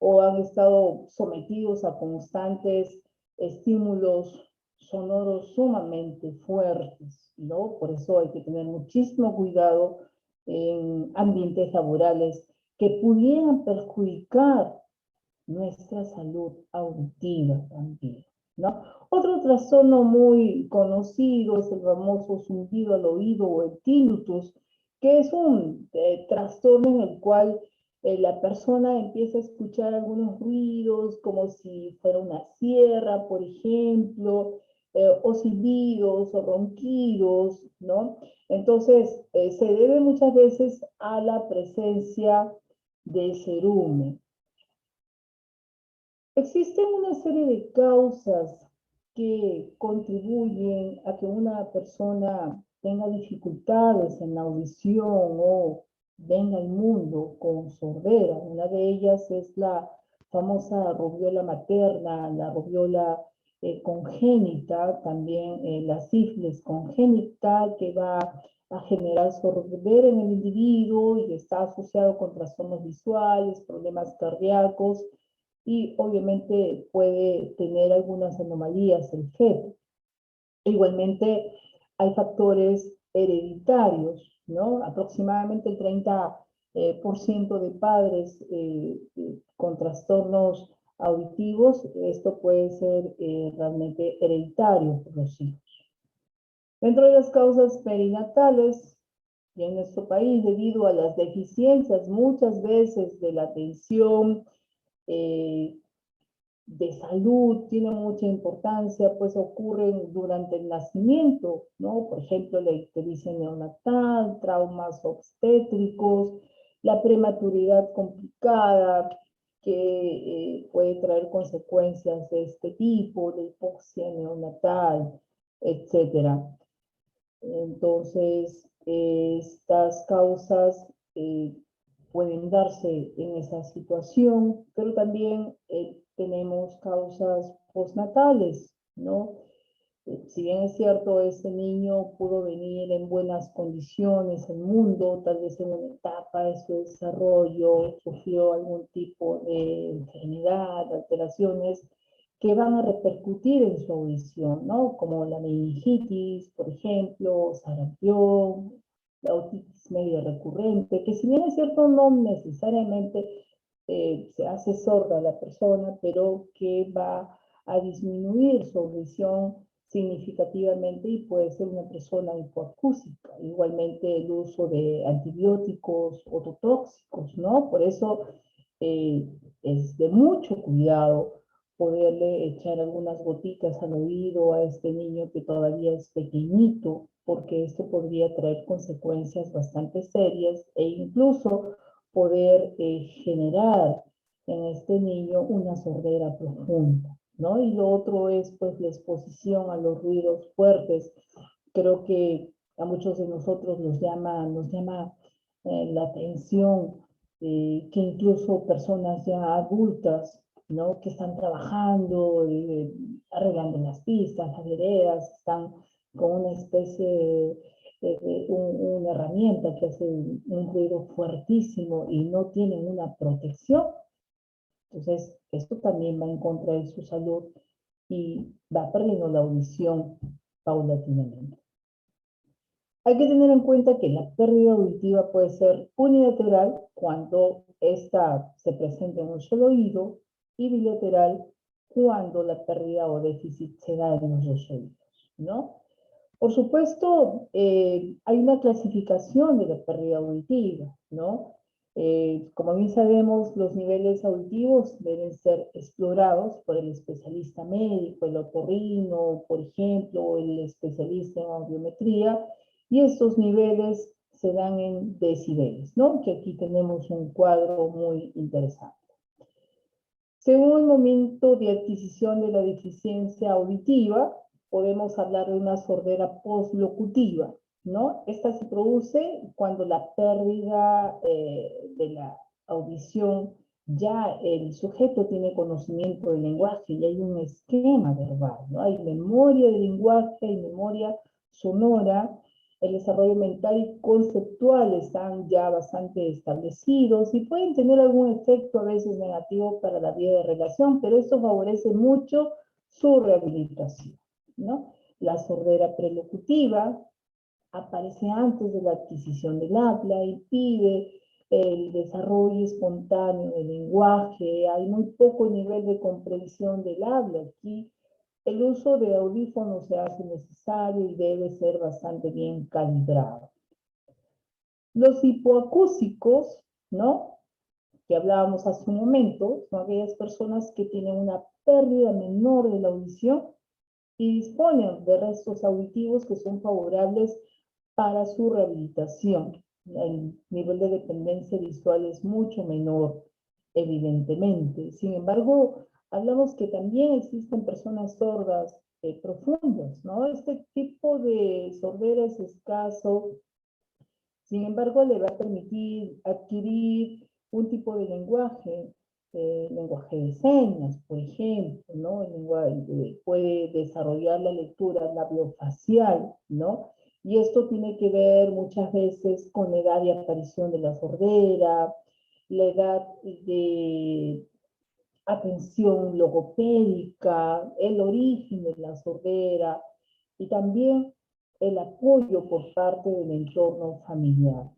o han estado sometidos a constantes estímulos sonoros sumamente fuertes, ¿no? Por eso hay que tener muchísimo cuidado en ambientes laborales que pudieran perjudicar nuestra salud auditiva también, ¿no? Otro trastorno muy conocido es el famoso zumbido al oído o el tinnitus, que es un trastorno en el cual la persona empieza a escuchar algunos ruidos como si fuera una sierra, por ejemplo, o silbidos o ronquidos, ¿no? Entonces, se debe muchas veces a la presencia de cerumen. Existen una serie de causas que contribuyen a que una persona tenga dificultades en la audición o venga al mundo con sordera. Una de ellas es la famosa rubiola materna, la rubiola congénita, también la sífilis congénita, que va a generar sordera en el individuo y está asociado con trastornos visuales, problemas cardíacos, y obviamente puede tener algunas anomalías el feto. Igualmente hay factores hereditarios, ¿no? Aproximadamente el por ciento de padres con trastornos auditivos, esto puede ser realmente hereditario por los hijos. Dentro de las causas perinatales, y en nuestro país, debido a las deficiencias muchas veces de la atención de salud, tiene mucha importancia, pues ocurren durante el nacimiento, ¿no? Por ejemplo, la ictericia neonatal, traumas obstétricos, la prematuridad complicada, que puede traer consecuencias de este tipo, la hipoxia neonatal, etcétera. Entonces, estas causas pueden darse en esa situación, pero también tenemos causas postnatales, ¿no? Si bien es cierto, este niño pudo venir en buenas condiciones al mundo, tal vez en una etapa de su desarrollo sufrió algún tipo de enfermedad, alteraciones que van a repercutir en su audición, ¿no? Como la meningitis, por ejemplo, sarampión, la otitis media recurrente, que si bien es cierto, no necesariamente se hace sorda la persona, pero que va a disminuir su audición significativamente y puede ser una persona hipoacústica. Igualmente el uso de antibióticos ototóxicos, ¿no? Por eso es de mucho cuidado poderle echar algunas gotitas al oído a este niño que todavía es pequeñito, porque esto podría traer consecuencias bastante serias e incluso poder generar en este niño una sordera profunda, ¿no? Y lo otro es pues la exposición a los ruidos fuertes. Creo que a muchos de nosotros nos llama la atención que incluso personas ya adultas, ¿no? Que están trabajando, arreglando las pistas, las veredas, están con una especie una herramienta que hace un ruido fuertísimo y no tienen una protección. Entonces, esto también va en contra de su salud y va perdiendo la audición paulatinamente. Hay que tener en cuenta que la pérdida auditiva puede ser unilateral cuando esta se presenta en un solo oído y bilateral cuando la pérdida o déficit se da en los dos oídos, ¿no? Por supuesto, hay una clasificación de la pérdida auditiva, ¿no? Como bien sabemos, los niveles auditivos deben ser explorados por el especialista médico, el otorrino, por ejemplo, o el especialista en audiometría, y estos niveles se dan en decibeles, ¿no? Que aquí tenemos un cuadro muy interesante. Según el momento de adquisición de la deficiencia auditiva, podemos hablar de una sordera postlocutiva, ¿no? Esta se produce cuando la pérdida de la audición, ya el sujeto tiene conocimiento del lenguaje y hay un esquema verbal, ¿no? Hay memoria del lenguaje, hay memoria sonora, el desarrollo mental y conceptual están ya bastante establecidos y pueden tener algún efecto a veces negativo para la vida de relación, pero esto favorece mucho su rehabilitación, ¿no? La sordera prelocutiva aparece antes de la adquisición del habla, impide el desarrollo espontáneo del lenguaje, hay muy poco nivel de comprensión del habla. Aquí el uso de audífonos se hace necesario y debe ser bastante bien calibrado. Los hipoacúsicos, ¿no? Que hablábamos hace un momento, son aquellas personas que tienen una pérdida menor de la audición y disponen de restos auditivos que son favorables para su rehabilitación. El nivel de dependencia visual es mucho menor, evidentemente. Sin embargo, hablamos que también existen personas sordas profundas, ¿no? Este tipo de sordera es escaso, sin embargo, le va a permitir adquirir un tipo de lenguaje de señas, por ejemplo, ¿no? Puede desarrollar la lectura labiofacial, ¿no? Y esto tiene que ver muchas veces con la edad de aparición de la sordera, la edad de atención logopédica, el origen de la sordera y también el apoyo por parte del entorno familiar.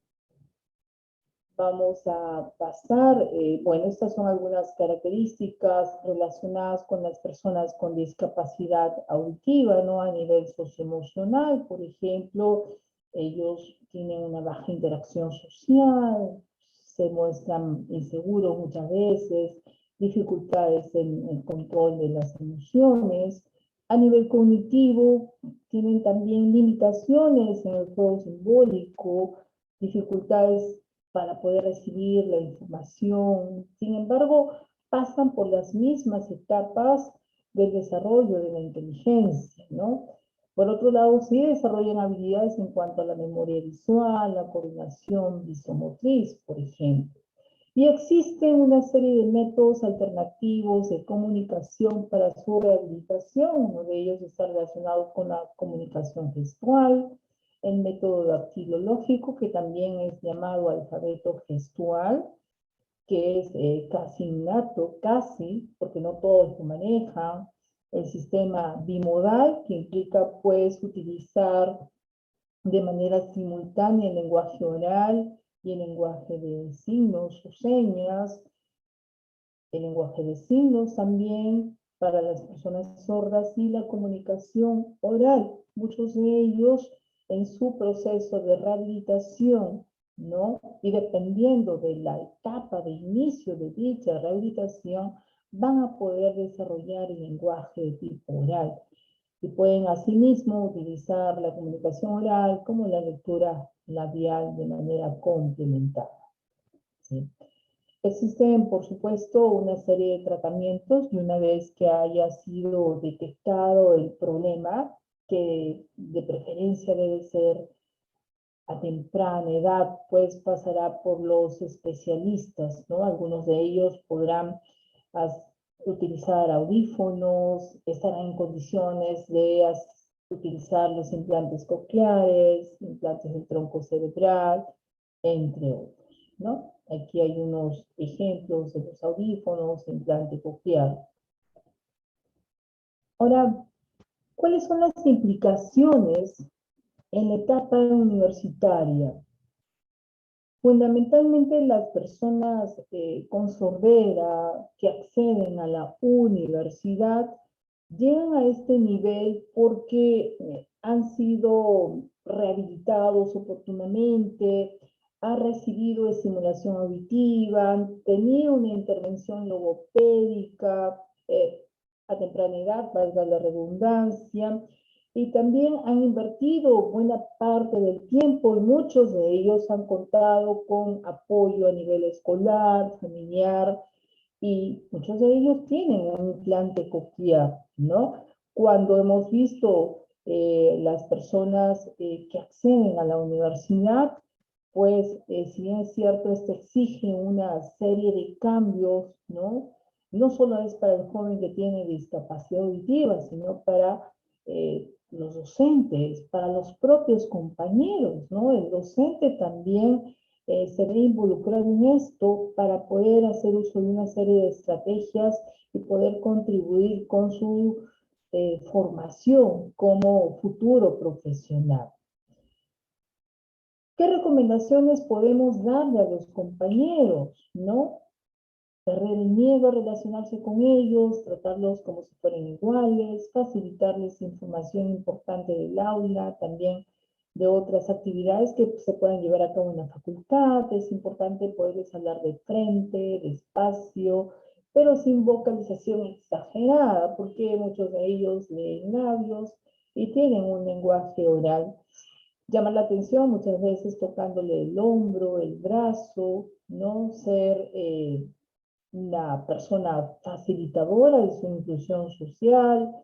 vamos a pasar, bueno, estas son algunas características relacionadas con las personas con discapacidad auditiva, ¿no? A nivel socioemocional, por ejemplo, ellos tienen una baja interacción social, se muestran inseguros muchas veces, dificultades en el control de las emociones. A nivel cognitivo, tienen también limitaciones en el juego simbólico, dificultades para poder recibir la información. Sin embargo, pasan por las mismas etapas del desarrollo de la inteligencia, ¿no? Por otro lado, sí desarrollan habilidades en cuanto a la memoria visual, la coordinación visomotriz, por ejemplo. Y existen una serie de métodos alternativos de comunicación para su rehabilitación. Uno de ellos está relacionado con la comunicación gestual, el método dactilológico, que también es llamado alfabeto gestual, que es casi innato, casi, porque no todos lo manejan. El sistema bimodal, que implica pues utilizar de manera simultánea el lenguaje oral y el lenguaje de signos o señas, el lenguaje de signos también para las personas sordas y la comunicación oral. Muchos de ellos en su proceso de rehabilitación, ¿no? Y dependiendo de la etapa de inicio de dicha rehabilitación, van a poder desarrollar el lenguaje de tipo oral. Y pueden asimismo utilizar la comunicación oral como la lectura labial de manera complementada, ¿sí? Existen, por supuesto, una serie de tratamientos y una vez que haya sido detectado el problema, que de preferencia debe ser a temprana edad, pues pasará por los especialistas, ¿no? Algunos de ellos podrán utilizar audífonos, estarán en condiciones de utilizar los implantes cocleares, implantes del tronco cerebral, entre otros, ¿no? Aquí hay unos ejemplos de los audífonos, implante coclear. Ahora, ¿cuáles son las implicaciones en la etapa universitaria? Fundamentalmente las personas con sordera que acceden a la universidad llegan a este nivel porque han sido rehabilitados oportunamente, han recibido estimulación auditiva, han tenido una intervención logopédica a temprana edad, valga la redundancia, y también han invertido buena parte del tiempo y muchos de ellos han contado con apoyo a nivel escolar, familiar, y muchos de ellos tienen un implante coclear, ¿no? Cuando hemos visto las personas que acceden a la universidad, pues si bien es cierto, esto exige una serie de cambios, ¿no? No solo es para el joven que tiene discapacidad auditiva, sino para los docentes, para los propios compañeros, ¿no? El docente también se ve involucrado en esto para poder hacer uso de una serie de estrategias y poder contribuir con su formación como futuro profesional. ¿Qué recomendaciones podemos darle a los compañeros, no? Perder el miedo a relacionarse con ellos, tratarlos como si fueran iguales, facilitarles información importante del aula, también de otras actividades que se puedan llevar a cabo en la facultad. Es importante poderles hablar de frente, despacio, pero sin vocalización exagerada, porque muchos de ellos leen labios y tienen un lenguaje oral. Llama la atención muchas veces tocándole el hombro, el brazo, no ser una persona facilitadora de su inclusión social,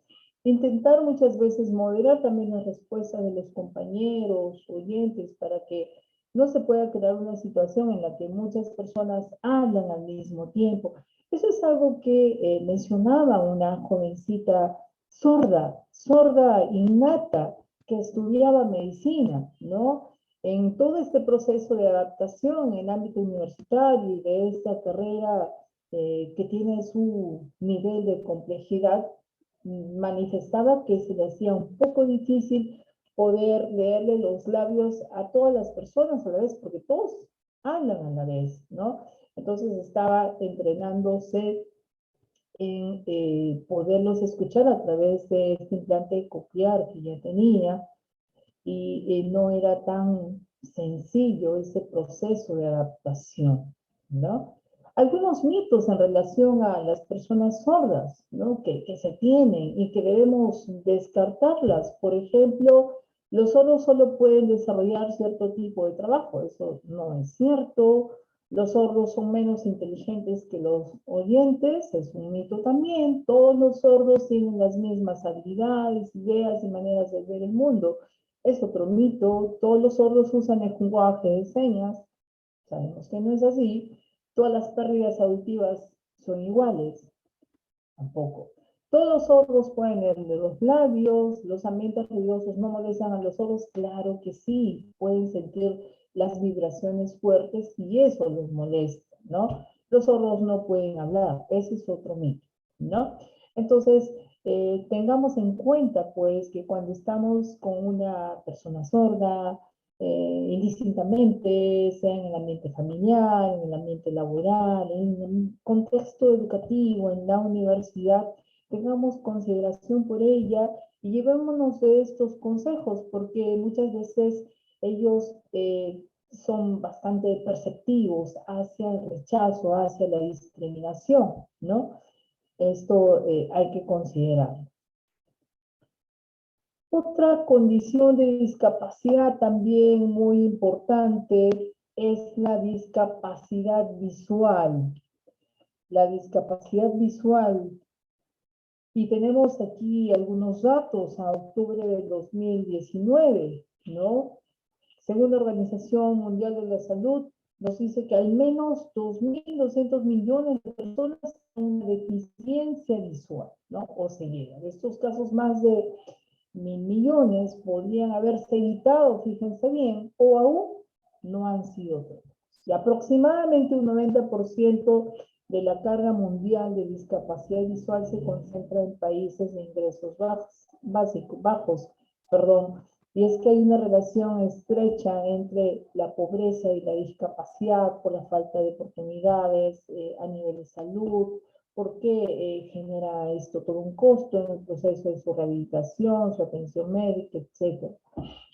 intentar muchas veces moderar también las respuestas de los compañeros, oyentes, para que no se pueda crear una situación en la que muchas personas hablan al mismo tiempo. Eso es algo que mencionaba una jovencita sorda innata, que estudiaba medicina, ¿no? En todo este proceso de adaptación en el ámbito universitario y de esta carrera que tiene su nivel de complejidad, manifestaba que se le hacía un poco difícil poder leerle los labios a todas las personas a la vez, porque todos hablan a la vez, ¿no? Entonces estaba entrenándose en poderlos escuchar a través de este implante coclear que ya tenía, y no era tan sencillo ese proceso de adaptación, ¿no? Algunos mitos en relación a las personas sordas, ¿no? Que se tienen y que debemos descartarlas. Por ejemplo, los sordos solo pueden desarrollar cierto tipo de trabajo. Eso no es cierto. Los sordos son menos inteligentes que los oyentes, es un mito también. Todos los sordos tienen las mismas habilidades, ideas y maneras de ver el mundo. Es otro mito. Todos los sordos usan el lenguaje de señas. Sabemos que no es así. Todas las pérdidas auditivas son iguales. Tampoco. Todos los sordos pueden leer los labios, los ambientes ruidosos no molestan a los sordos. Claro que sí, pueden sentir las vibraciones fuertes y eso los molesta, ¿no? Los sordos no pueden hablar, ese es otro mito, ¿no? Entonces, tengamos en cuenta, pues, que cuando estamos con una persona sorda, indistintamente, sea en el ambiente familiar, en el ambiente laboral, en el contexto educativo, en la universidad, tengamos consideración por ella y llevémonos de estos consejos, porque muchas veces ellos son bastante perceptivos hacia el rechazo, hacia la discriminación, ¿no? Esto hay que considerarlo. Otra condición de discapacidad también muy importante es la discapacidad visual. La discapacidad visual. Y tenemos aquí algunos datos a octubre del 2019, ¿no? Según la Organización Mundial de la Salud, nos dice que al menos 2.200 millones de personas tienen deficiencia visual, ¿no? O ceguera. De estos casos, más de 1.000 millones podrían haberse evitado, fíjense bien, o aún no han sido todos. Y aproximadamente un 90% de la carga mundial de discapacidad visual se concentra en países de ingresos bajos, y es que hay una relación estrecha entre la pobreza y la discapacidad por la falta de oportunidades a nivel de salud, porque genera esto todo un costo en el proceso de su rehabilitación, su atención médica, etc.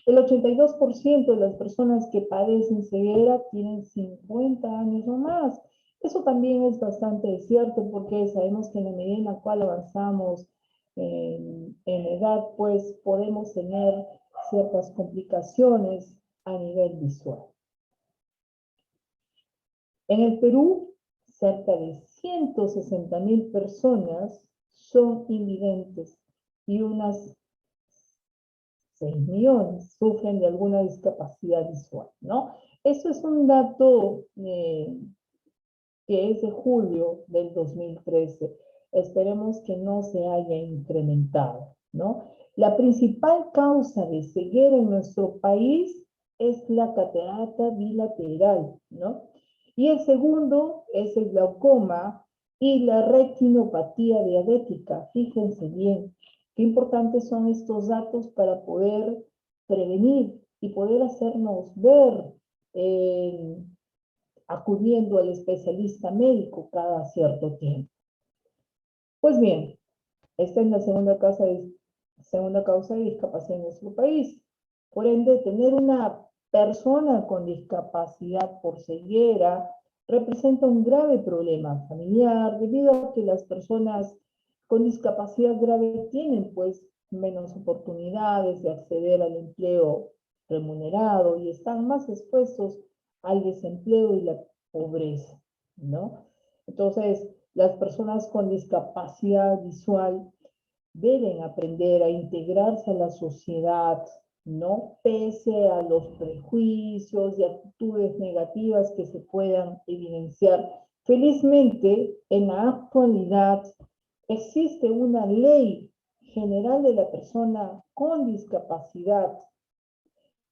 El 82% de las personas que padecen ceguera tienen 50 años o más. Eso también es bastante cierto porque sabemos que en la medida en la cual avanzamos en edad, pues podemos tener ciertas complicaciones a nivel visual. En el Perú, cerca de 160.000 personas son invidentes y unas 6 millones sufren de alguna discapacidad visual, ¿no? Eso es un dato que es de julio del 2013. Esperemos que no se haya incrementado, ¿no? La principal causa de ceguera en nuestro país es la catarata bilateral, ¿no? Y el segundo es el glaucoma y la retinopatía diabética. Fíjense bien, qué importantes son estos datos para poder prevenir y poder hacernos ver acudiendo al especialista médico cada cierto tiempo. Pues bien, esta es la segunda causa de discapacidad en nuestro país. Por ende, tener una persona con discapacidad por ceguera representa un grave problema familiar debido a que las personas con discapacidad grave tienen pues menos oportunidades de acceder al empleo remunerado y están más expuestos al desempleo y la pobreza, ¿no? Entonces, las personas con discapacidad visual deben aprender a integrarse a la sociedad, ¿no? Pese a los prejuicios y actitudes negativas que se puedan evidenciar. Felizmente, en la actualidad existe una ley general de la persona con discapacidad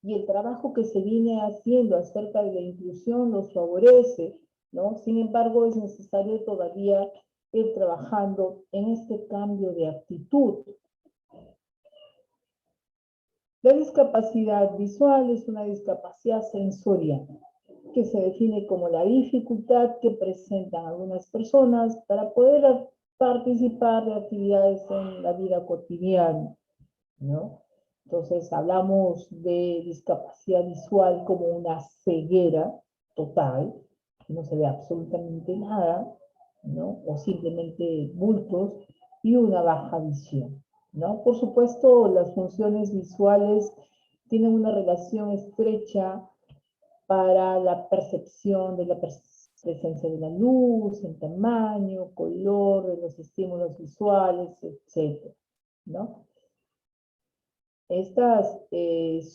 y el trabajo que se viene haciendo acerca de la inclusión los favorece, ¿no? Sin embargo, es necesario todavía ir trabajando en este cambio de actitud. La discapacidad visual es una discapacidad sensorial. que se define como la dificultad que presentan algunas personas para poder participar de actividades en la vida cotidiana, ¿no? Entonces hablamos de discapacidad visual como una ceguera total, que no se ve absolutamente nada, ¿no? O simplemente bultos, y una baja visión, ¿no? Por supuesto, las funciones visuales tienen una relación estrecha para la percepción de la presencia de la luz, el tamaño, color de los estímulos visuales, etc., ¿no? Estas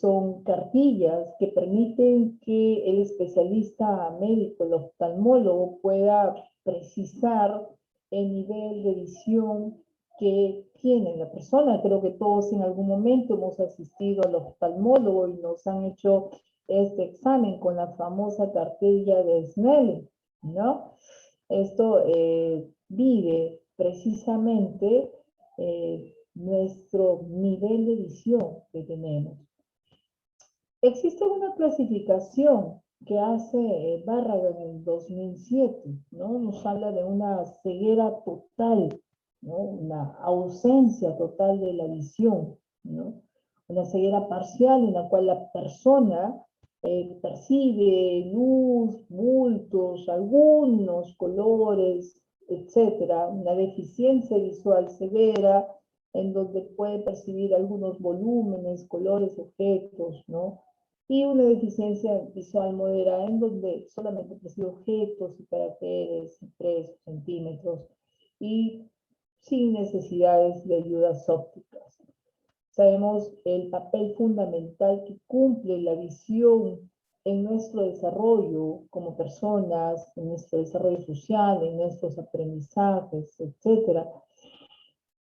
son cartillas que permiten que el especialista médico, el oftalmólogo, pueda precisar el nivel de visión que tiene la persona. Creo que todos en algún momento hemos asistido al oftalmólogo y nos han hecho este examen con la famosa cartilla de Snellen, ¿no? Esto vive precisamente nuestro nivel de visión que tenemos. Existe una clasificación que hace Barragan en el 2007, ¿no? Nos habla de una ceguera total, ¿no? Una ausencia total de la visión, ¿no? Una ceguera parcial en la cual la persona percibe luz, bultos, algunos colores, etcétera, una deficiencia visual severa, en donde puede percibir algunos volúmenes, colores, objetos, ¿no? Y una deficiencia visual moderada, en donde solamente percibe objetos y caracteres impresos, centímetros, y sin necesidades de ayudas ópticas. Sabemos el papel fundamental que cumple la visión en nuestro desarrollo como personas, en nuestro desarrollo social, en nuestros aprendizajes, etc.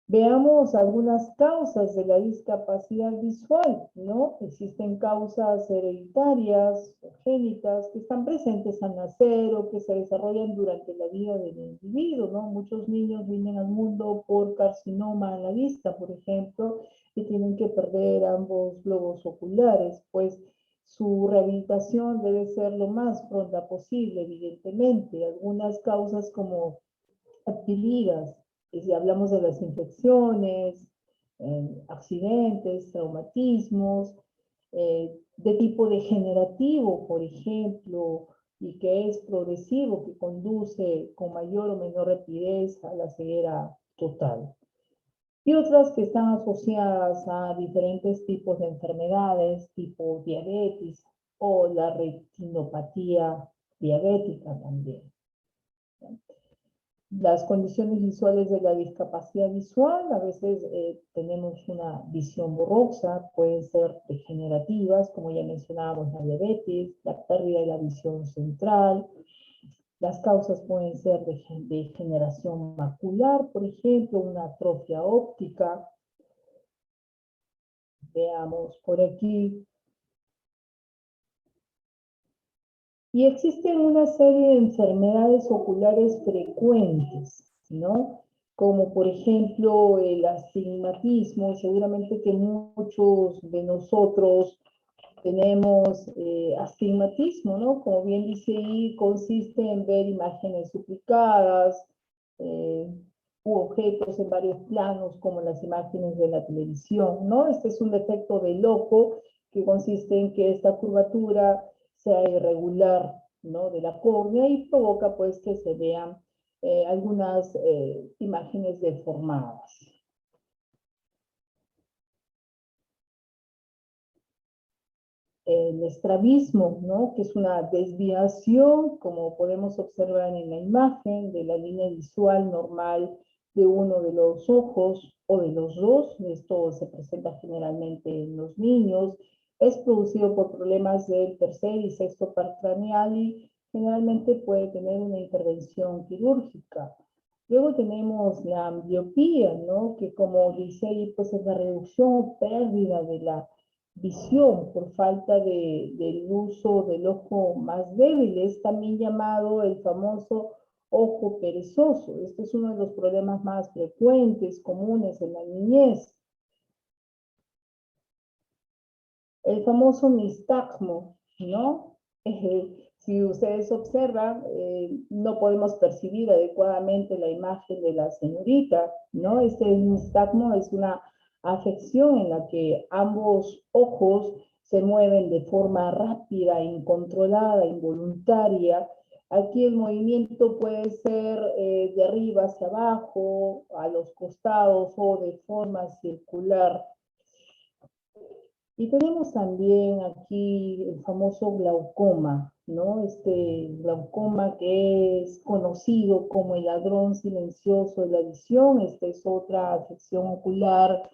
Veamos algunas causas de la discapacidad visual, ¿no? Existen causas hereditarias, génitas, que están presentes al nacer o que se desarrollan durante la vida del individuo, ¿no? Muchos niños vienen al mundo por carcinoma en la vista, por ejemplo, y tienen que perder ambos globos oculares, pues su rehabilitación debe ser lo más pronta posible, evidentemente. Algunas causas como adquiridas, y si hablamos de las infecciones, accidentes, traumatismos, de tipo degenerativo, por ejemplo, y que es progresivo, que conduce con mayor o menor rapidez a la ceguera total. Y otras que están asociadas a diferentes tipos de enfermedades, tipo diabetes o la retinopatía diabética también. Las condiciones visuales de la discapacidad visual, a veces tenemos una visión borrosa, pueden ser degenerativas, como ya mencionábamos, la diabetes, la pérdida de la visión central. Las causas pueden ser de degeneración macular, por ejemplo, una atrofia óptica. Veamos por aquí. Y existen una serie de enfermedades oculares frecuentes, ¿no? Como por ejemplo el astigmatismo. Seguramente que muchos de nosotros tenemos astigmatismo, ¿no? Como bien dice ahí, consiste en ver imágenes duplicadas u objetos en varios planos, como las imágenes de la televisión, ¿no? Este es un defecto del ojo que consiste en que esta curvatura sea irregular, ¿no? De la córnea, y provoca pues que se vean algunas imágenes deformadas. El estrabismo, ¿no? Que es una desviación, como podemos observar en la imagen, de la línea visual normal de uno de los ojos o de los dos. Esto se presenta generalmente en los niños. Es producido por problemas del tercer y sexto par craneal y generalmente puede tener una intervención quirúrgica. Luego tenemos la ambliopía, ¿no? Que como dice ahí, pues es la reducción o pérdida de la visión por falta del uso del ojo más débil. Es también llamado el famoso ojo perezoso. Este es uno de los problemas más frecuentes, comunes en la niñez. El famoso nistagmo, ¿no? Si ustedes observan, no podemos percibir adecuadamente la imagen de la señorita, ¿no? Este nistagmo es una afección en la que ambos ojos se mueven de forma rápida, incontrolada, involuntaria. Aquí el movimiento puede ser de arriba hacia abajo, a los costados o de forma circular. Y tenemos también aquí el famoso glaucoma, ¿no? Este glaucoma que es conocido como el ladrón silencioso de la visión. Esta es otra afección ocular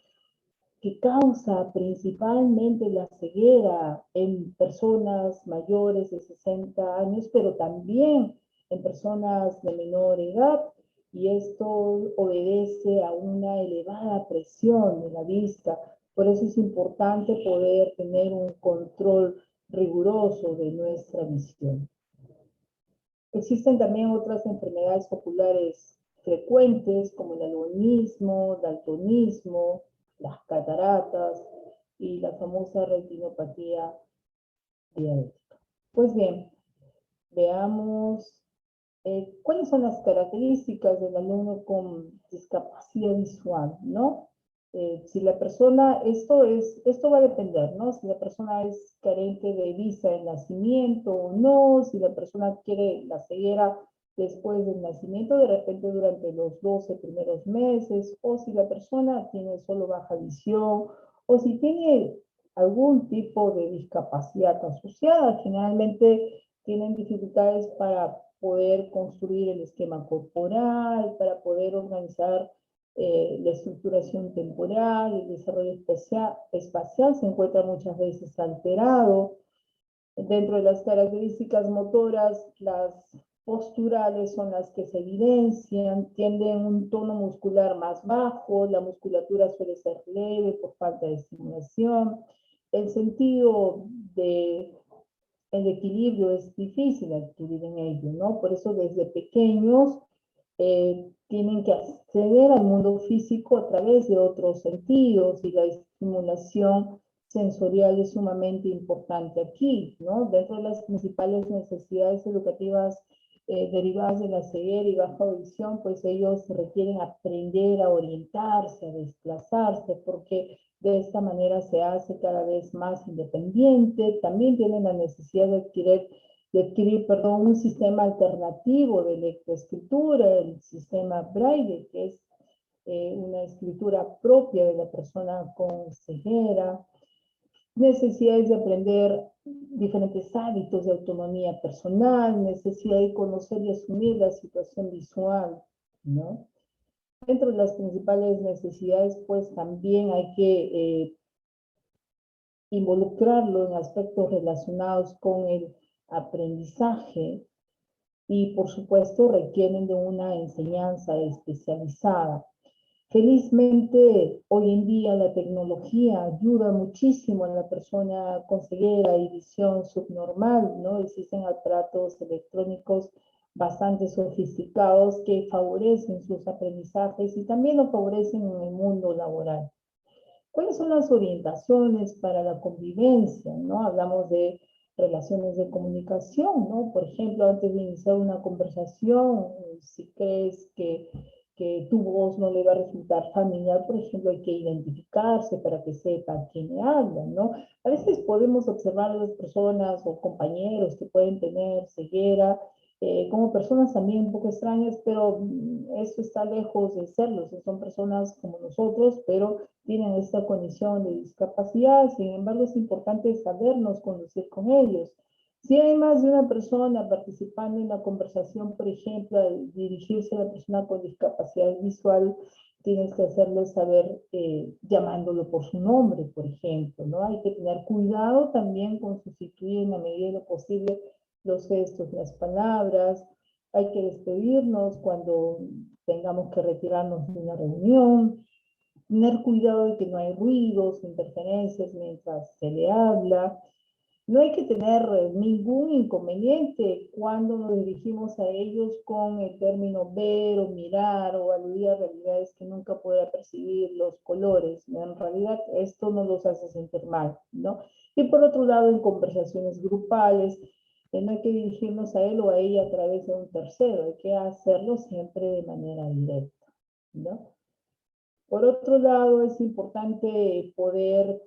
que causa principalmente la ceguera en personas mayores de 60 años, pero también en personas de menor edad. Y esto obedece a una elevada presión de la vista. Por eso es importante poder tener un control riguroso de nuestra visión. Existen también otras enfermedades oculares frecuentes como el albinismo, daltonismo, las cataratas y la famosa retinopatía diabética. Pues bien, veamos cuáles son las características del alumno con discapacidad visual, ¿no? Si la persona, esto va a depender, ¿no? Si la persona es carente de vista de nacimiento o no, si la persona quiere la ceguera después del nacimiento, de repente durante los 12 primeros meses, o si la persona tiene solo baja visión, o si tiene algún tipo de discapacidad asociada, generalmente tienen dificultades para poder construir el esquema corporal, para poder organizar la estructuración temporal, el desarrollo espacial se encuentra muchas veces alterado. Dentro de las características motoras, las posturales son las que se evidencian, tienden un tono muscular más bajo, la musculatura suele ser leve por falta de estimulación, el sentido de el equilibrio es difícil adquirir en ello, ¿no? Por eso desde pequeños tienen que acceder al mundo físico a través de otros sentidos y la estimulación sensorial es sumamente importante aquí, ¿no? Dentro de las principales necesidades educativas derivadas de la ceguera y baja audición, pues ellos requieren aprender a orientarse, a desplazarse, porque de esta manera se hace cada vez más independiente. También tienen la necesidad de adquirir un sistema alternativo de lectoescritura, el sistema Braille, que es una escritura propia de la persona con ceguera. Necesidades de aprender diferentes hábitos de autonomía personal, necesidad de conocer y asumir la situación visual, ¿no? Dentro de las principales necesidades, pues también hay que involucrarlo en aspectos relacionados con el aprendizaje y, por supuesto, requieren de una enseñanza especializada. Felizmente, hoy en día la tecnología ayuda muchísimo a la persona con ceguera y visión subnormal, ¿no? Existen aparatos electrónicos bastante sofisticados que favorecen sus aprendizajes y también lo favorecen en el mundo laboral. ¿Cuáles son las orientaciones para la convivencia, ¿no? Hablamos de relaciones de comunicación, ¿no? Por ejemplo, antes de iniciar una conversación, si crees que tu voz no le va a resultar familiar, por ejemplo, hay que identificarse para que sepa quién le habla, ¿no? A veces podemos observar a las personas o compañeros que pueden tener ceguera como personas también un poco extrañas, pero eso está lejos de serlo. Son personas como nosotros, pero tienen esta condición de discapacidad. Sin embargo, es importante sabernos conducir con ellos. Si hay más de una persona participando en la conversación, por ejemplo, al dirigirse a la persona con discapacidad visual, tienes que hacerle saber llamándolo por su nombre, por ejemplo, ¿no? Hay que tener cuidado también con sustituir en la medida de lo posible los gestos, las palabras. Hay que despedirnos cuando tengamos que retirarnos de una reunión. Tener cuidado de que no hay ruidos, interferencias mientras se le habla. No hay que tener ningún inconveniente cuando nos dirigimos a ellos con el término ver o mirar o aludir a realidades que nunca podrá percibir, los colores, ¿no? En realidad esto no los hace sentir mal, ¿no? Y por otro lado, en conversaciones grupales, No hay que dirigirnos a él o a ella a través de un tercero, hay que hacerlo siempre de manera directa, ¿no? Por otro lado, es importante poder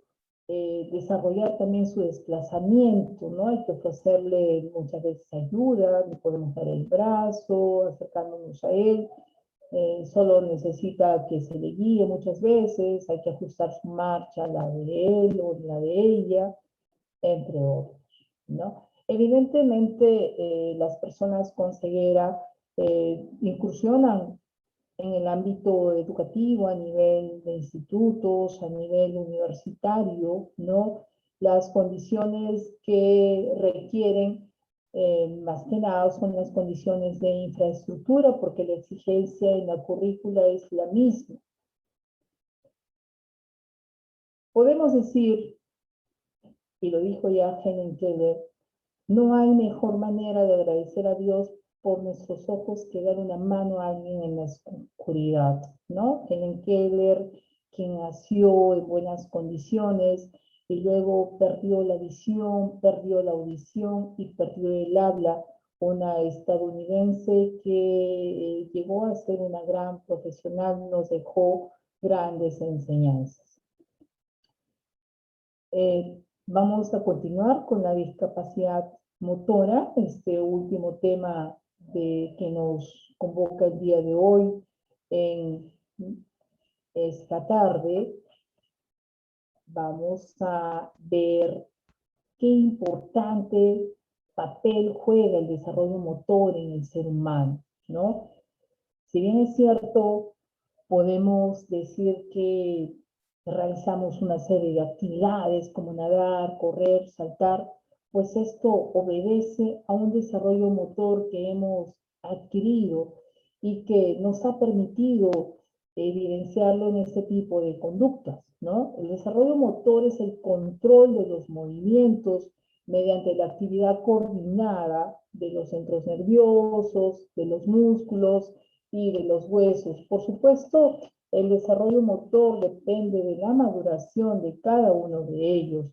desarrollar también su desplazamiento, ¿no? Hay que ofrecerle muchas veces ayuda, le podemos dar el brazo, acercándonos a él, solo necesita que se le guíe muchas veces, hay que ajustar su marcha a la de él o la de ella, entre otros, ¿no? Evidentemente, las personas con ceguera incursionan en el ámbito educativo, a nivel de institutos, a nivel universitario, ¿no? Las condiciones que requieren, más que nada, son las condiciones de infraestructura, porque la exigencia en la currícula es la misma. Podemos decir, y lo dijo ya Helen Keller, no hay mejor manera de agradecer a Dios por nuestros ojos que dar una mano a alguien en la oscuridad, ¿no? Helen Keller, quien nació en buenas condiciones y luego perdió la visión, perdió la audición y perdió el habla, una estadounidense que llegó a ser una gran profesional, nos dejó grandes enseñanzas. Vamos a continuar con la discapacidad motora, este último tema que nos convoca el día de hoy en esta tarde. Vamos a ver qué importante papel juega el desarrollo motor en el ser humano, ¿no? Si bien es cierto, podemos decir que realizamos una serie de actividades como nadar, correr, saltar, pues esto obedece a un desarrollo motor que hemos adquirido y que nos ha permitido evidenciarlo en este tipo de conductas, ¿no? El desarrollo motor es el control de los movimientos mediante la actividad coordinada de los centros nerviosos, de los músculos y de los huesos. Por supuesto, el desarrollo motor depende de la maduración de cada uno de ellos.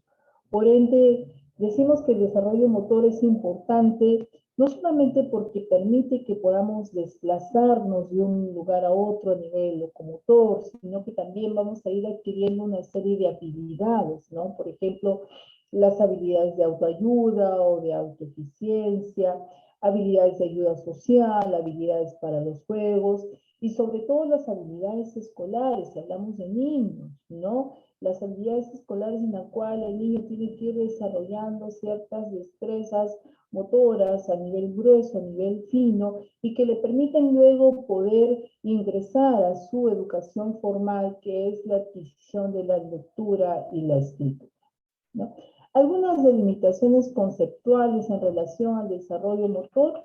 Por ende, decimos que el desarrollo motor es importante, no solamente porque permite que podamos desplazarnos de un lugar a otro a nivel locomotor, sino que también vamos a ir adquiriendo una serie de habilidades, ¿no? Por ejemplo, las habilidades de autoayuda o de autoeficiencia, habilidades de ayuda social, habilidades para los juegos y sobre todo las habilidades escolares, si hablamos de niños, ¿no? Las habilidades escolares en las cuales el niño tiene que ir desarrollando ciertas destrezas motoras a nivel grueso, a nivel fino, y que le permiten luego poder ingresar a su educación formal, que es la adquisición de la lectura y la escritura, ¿no? Algunas delimitaciones conceptuales en relación al desarrollo motor,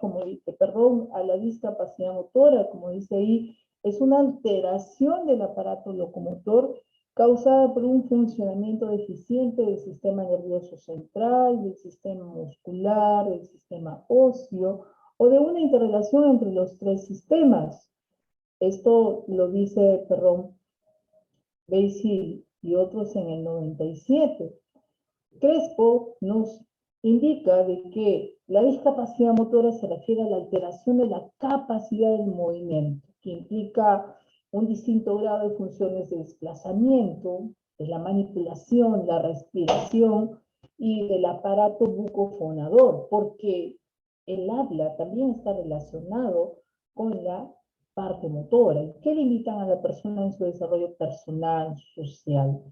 a la discapacidad motora, como dice ahí, es una alteración del aparato locomotor causada por un funcionamiento deficiente del sistema nervioso central, del sistema muscular, del sistema óseo, o de una interrelación entre los tres sistemas. Esto lo dice, Basil y otros en el 97. Crespo nos indica de que la discapacidad motora se refiere a la alteración de la capacidad del movimiento, que implica un distinto grado de funciones de desplazamiento, de la manipulación, la respiración y del aparato bucofonador, porque el habla también está relacionado con la parte motora. ¿Qué limitan a la persona en su desarrollo personal, social?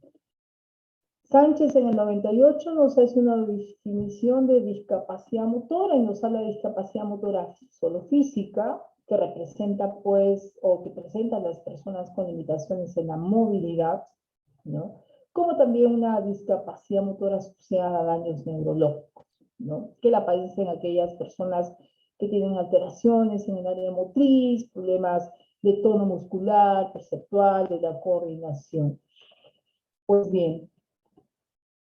Sánchez en el 98 nos hace una definición de discapacidad motora y nos habla de discapacidad motora solo física, que representa pues, o que presenta a las personas con limitaciones en la movilidad, ¿no? Como también una discapacidad motora asociada a daños neurológicos, ¿no? Que la padecen aquellas personas que tienen alteraciones en el área motriz, problemas de tono muscular, perceptual, de la coordinación. Pues bien,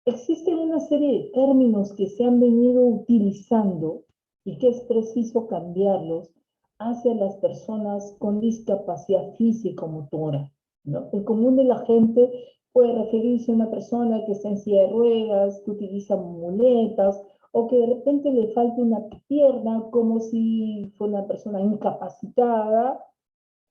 existen una serie de términos que se han venido utilizando y que es preciso cambiarlos hacia las personas con discapacidad físico-motora, ¿no? El común de la gente puede referirse a una persona que está en silla de ruedas, que utiliza muletas o que de repente le falte una pierna como si fuera una persona incapacitada,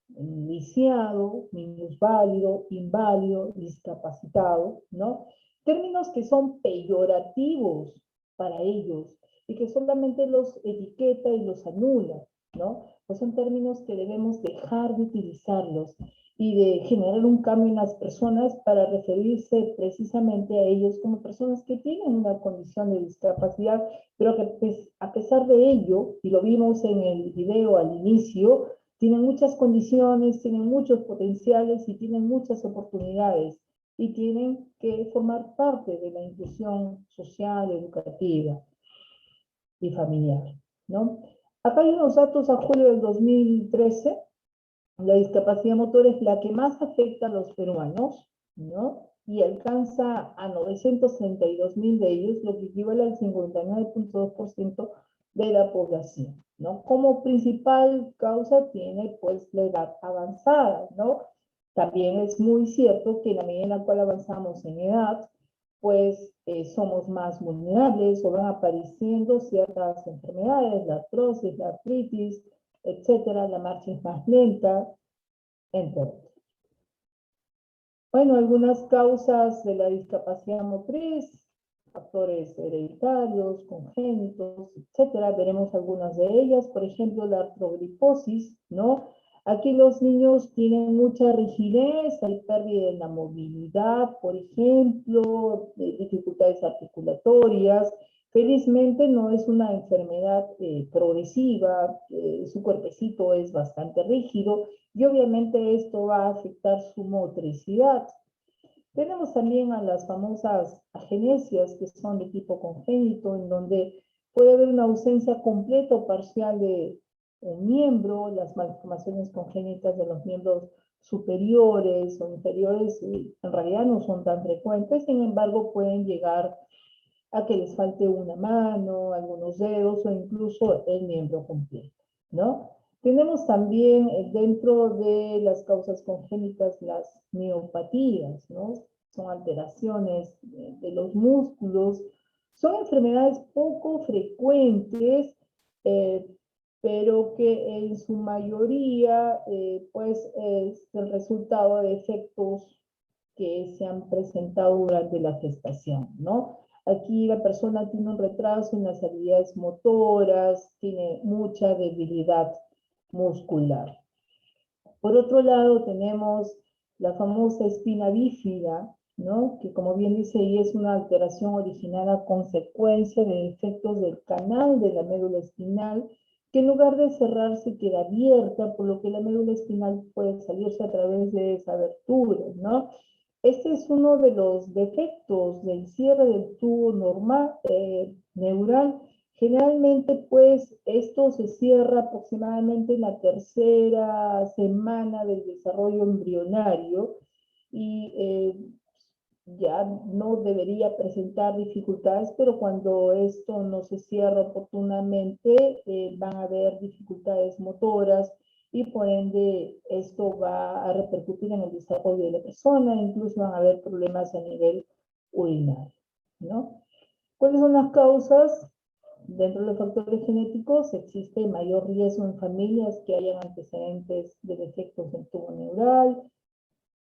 lisiado, minusválido, inválido, discapacitado, ¿no? Términos que son peyorativos para ellos y que solamente los etiqueta y los anula, ¿no? Pues son términos que debemos dejar de utilizarlos y de generar un cambio en las personas para referirse precisamente a ellos como personas que tienen una condición de discapacidad, pero que pues, a pesar de ello, y lo vimos en el video al inicio, tienen muchas condiciones, tienen muchos potenciales y tienen muchas oportunidades y tienen que formar parte de la inclusión social, educativa y familiar, ¿no? Acá hay unos datos a julio del 2013. La discapacidad motora es la que más afecta a los peruanos, ¿no? Y alcanza a 932.000 de ellos, lo que equivale al 59.2% de la población, ¿no? Como principal causa tiene, pues, la edad avanzada, ¿no? También es muy cierto que en la medida en la cual avanzamos en edad, pues somos más vulnerables o van apareciendo ciertas enfermedades, la artrosis, la artritis, etcétera, la marcha es más lenta, entre otros. Bueno, algunas causas de la discapacidad motriz, factores hereditarios, congénitos, etcétera. Veremos algunas de ellas, por ejemplo, la artrogriposis, ¿no? Aquí los niños tienen mucha rigidez, hay pérdida de la movilidad, por ejemplo, dificultades articulatorias. Felizmente no es una enfermedad progresiva, su cuerpecito es bastante rígido y obviamente esto va a afectar su motricidad. Tenemos también a las famosas agenesias, que son de tipo congénito, en donde puede haber una ausencia completa o parcial de un miembro, las malformaciones congénitas de los miembros superiores o inferiores en realidad no son tan frecuentes, sin embargo pueden llegar a que les falte una mano, algunos dedos o incluso el miembro completo, ¿no? Tenemos también dentro de las causas congénitas las miopatías, ¿no? Son alteraciones de los músculos, son enfermedades poco frecuentes, pero que en su mayoría pues es el resultado de efectos que se han presentado durante la gestación, ¿no? Aquí la persona tiene un retraso en las habilidades motoras, tiene mucha debilidad muscular. Por otro lado, tenemos la famosa espina bífida, ¿no? Que como bien dice ahí es una alteración originada a consecuencia de efectos del canal de la médula espinal, que en lugar de cerrarse queda abierta, por lo que la médula espinal puede salirse a través de esa abertura, ¿no? Este es uno de los defectos del cierre del tubo normal, neural. Generalmente, pues, esto se cierra aproximadamente en la tercera semana del desarrollo embrionario y ya no debería presentar dificultades, pero cuando esto no se cierra oportunamente, van a haber dificultades motoras, y por ende esto va a repercutir en el desarrollo de la persona, incluso van a haber problemas a nivel urinario, ¿no? ¿Cuáles son las causas? Dentro de los factores genéticos existe mayor riesgo en familias que hayan antecedentes de defectos del tubo neural.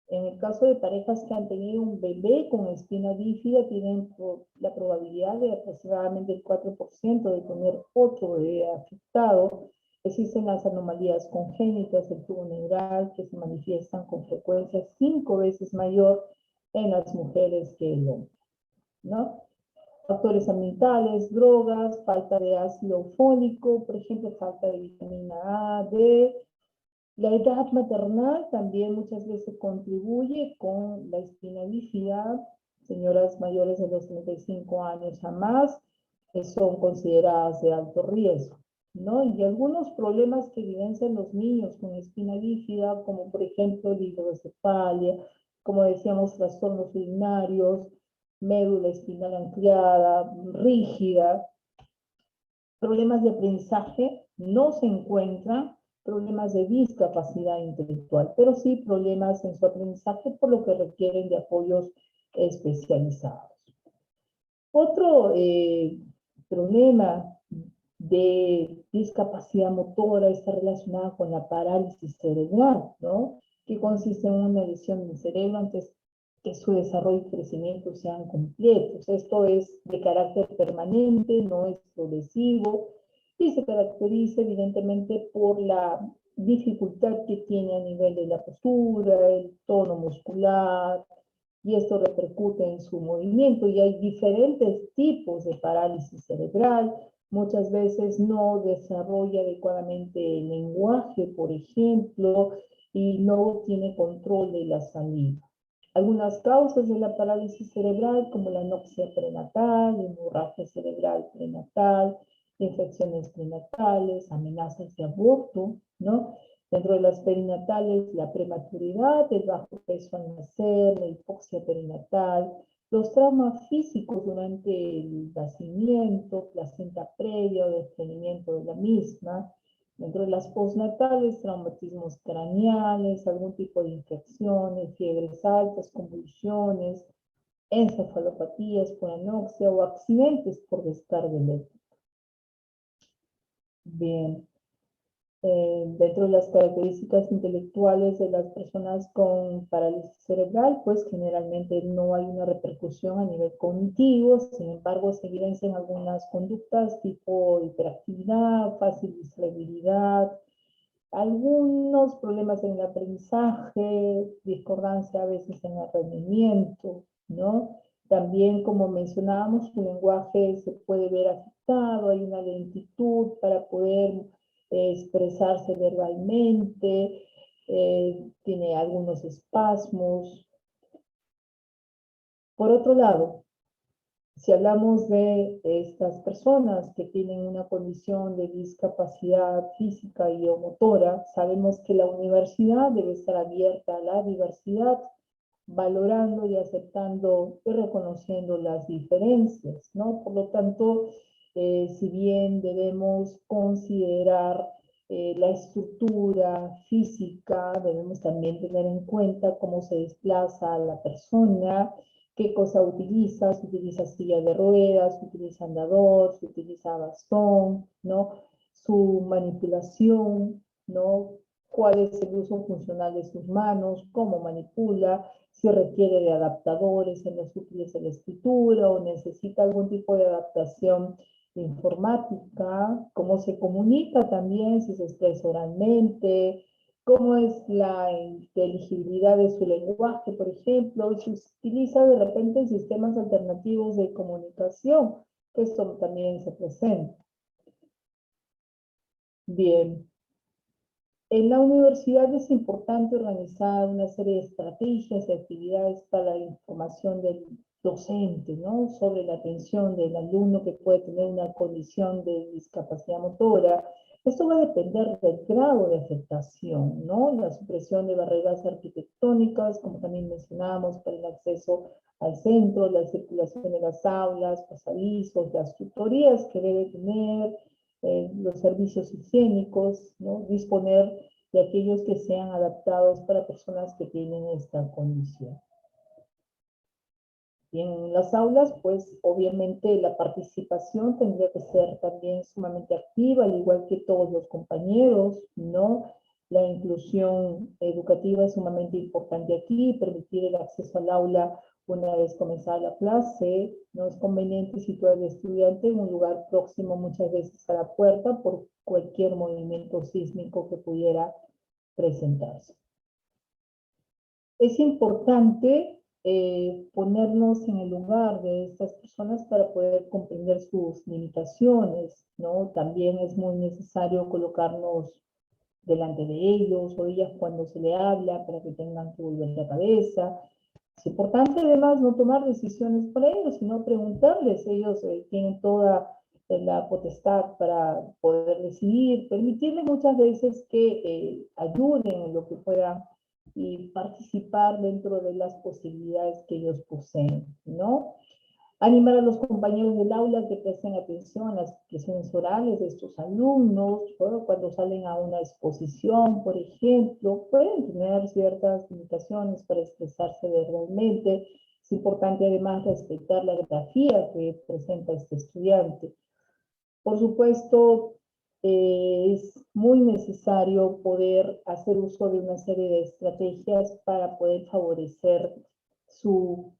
En el caso de parejas que han tenido un bebé con espina bífida, tienen la probabilidad de aproximadamente el 4% de tener otro bebé afectado. Existen las anomalías congénitas del tubo neural que se manifiestan con frecuencia 5 veces mayor en las mujeres que el hombre, ¿no? Factores ambientales, drogas, falta de ácido fólico, por ejemplo, falta de vitamina A, D. La edad maternal también muchas veces contribuye con la espina bífida. Señoras mayores de los 35 años a más son consideradas de alto riesgo, ¿no? Y algunos problemas que evidencian los niños con espina bífida, como por ejemplo hidrocefalia, como decíamos, trastornos urinarios, médula espinal ancleada, rígida, problemas de aprendizaje no se encuentran, problemas de discapacidad intelectual, pero sí problemas en su aprendizaje, por lo que requieren de apoyos especializados. Otro problema de discapacidad motora está relacionada con la parálisis cerebral, ¿no? Que consiste en una lesión del cerebro antes que su desarrollo y crecimiento sean completos. Esto es de carácter permanente, no es progresivo, y se caracteriza evidentemente por la dificultad que tiene a nivel de la postura, el tono muscular, y esto repercute en su movimiento. Y hay diferentes tipos de parálisis cerebral. Muchas veces no desarrolla adecuadamente el lenguaje, por ejemplo, y no tiene control de la saliva. Algunas causas de la parálisis cerebral, como la anoxia prenatal, hemorragia cerebral prenatal, infecciones prenatales, amenazas de aborto, ¿no? Dentro de las perinatales, la prematuridad, el bajo peso al nacer, la hipoxia perinatal, los traumas físicos durante el nacimiento, placenta previa o desprendimiento de la misma. Dentro de las postnatales, traumatismos craneales, algún tipo de infecciones, fiebres altas, convulsiones, encefalopatías por anoxia o accidentes por descarga eléctrica. Bien. Dentro de las características intelectuales de las personas con parálisis cerebral, pues generalmente no hay una repercusión a nivel cognitivo, sin embargo se evidencian algunas conductas tipo hiperactividad, fácil distraibilidad, algunos problemas en el aprendizaje, discordancia a veces en el rendimiento, ¿no? También, como mencionábamos, su lenguaje se puede ver afectado, hay una lentitud para poder expresarse verbalmente, tiene algunos espasmos. Por otro lado, si hablamos de estas personas que tienen una condición de discapacidad física y o motora, sabemos que la universidad debe estar abierta a la diversidad, valorando y aceptando y reconociendo las diferencias, ¿no? Por lo tanto, si bien debemos considerar la estructura física, debemos también tener en cuenta cómo se desplaza la persona, qué cosa utiliza, si utiliza silla de ruedas, si utiliza andador, si utiliza bastón, ¿no? Su manipulación, ¿no? Cuál es el uso funcional de sus manos, cómo manipula, si requiere de adaptadores en los útiles de la escritura o necesita algún tipo de adaptación informática, cómo se comunica también, si se expresa oralmente, cómo es la inteligibilidad de su lenguaje, por ejemplo, si utiliza de repente sistemas alternativos de comunicación, que esto también se presenta. Bien. En la universidad es importante organizar una serie de estrategias y actividades para la información del docente, ¿no? Sobre la atención del alumno que puede tener una condición de discapacidad motora. Esto va a depender del grado de afectación, ¿no? La supresión de barreras arquitectónicas, como también mencionábamos, para el acceso al centro, la circulación de las aulas, pasadizos, las tutorías que debe tener, los servicios higiénicos, ¿no? Disponer de aquellos que sean adaptados para personas que tienen esta condición. Y en las aulas, pues obviamente la participación tendría que ser también sumamente activa, al igual que todos los compañeros, ¿no? La inclusión educativa es sumamente importante aquí, permitir el acceso al aula una vez comenzada la clase. No es conveniente situar al estudiante en un lugar próximo muchas veces a la puerta por cualquier movimiento sísmico que pudiera presentarse. Es importante ponernos en el lugar de estas personas para poder comprender sus limitaciones, ¿no? También es muy necesario colocarnos delante de ellos o ellas cuando se le habla para que tengan que volver la cabeza. Es importante además no tomar decisiones por ellos, sino preguntarles. Ellos tienen toda la potestad para poder decidir, permitirles muchas veces que ayuden en lo que puedan y participar dentro de las posibilidades que ellos poseen, ¿no? Animar a los compañeros del aula que presten atención a las expresiones orales de estos alumnos, ¿no? Cuando salen a una exposición, por ejemplo, pueden tener ciertas limitaciones para expresarse verbalmente. Es importante además respetar la grafía que presenta este estudiante. Por supuesto, es muy necesario poder hacer uso de una serie de estrategias para poder favorecer su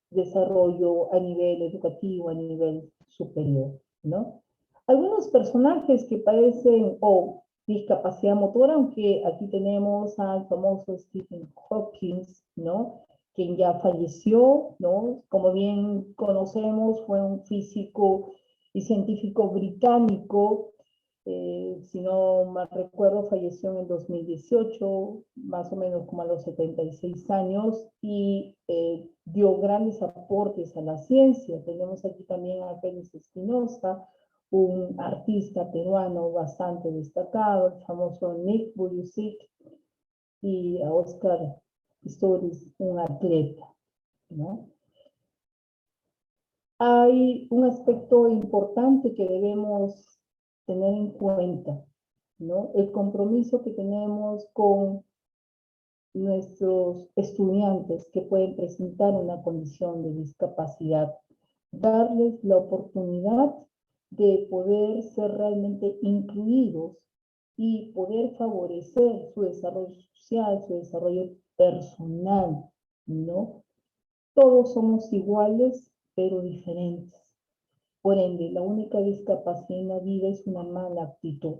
desarrollo a nivel educativo, a nivel superior, ¿no? Algunos personajes que padecen o discapacidad motora, aunque aquí tenemos al famoso Stephen Hawking, ¿no? Quien ya falleció, ¿no? Como bien conocemos, fue un físico y científico británico, si no mal recuerdo, falleció en el 2018, más o menos como a los 76 años, y dio grandes aportes a la ciencia. Tenemos aquí también a Félix Espinosa, un artista peruano bastante destacado, el famoso Nick Vujicic, y a Oscar Pistorius, un atleta, ¿no? Hay un aspecto importante que debemos tener en cuenta, ¿no? El compromiso que tenemos con nuestros estudiantes que pueden presentar una condición de discapacidad, darles la oportunidad de poder ser realmente incluidos y poder favorecer su desarrollo social, su desarrollo personal, ¿no? Todos somos iguales, pero diferentes. Por ende, la única discapacidad en la vida es una mala actitud.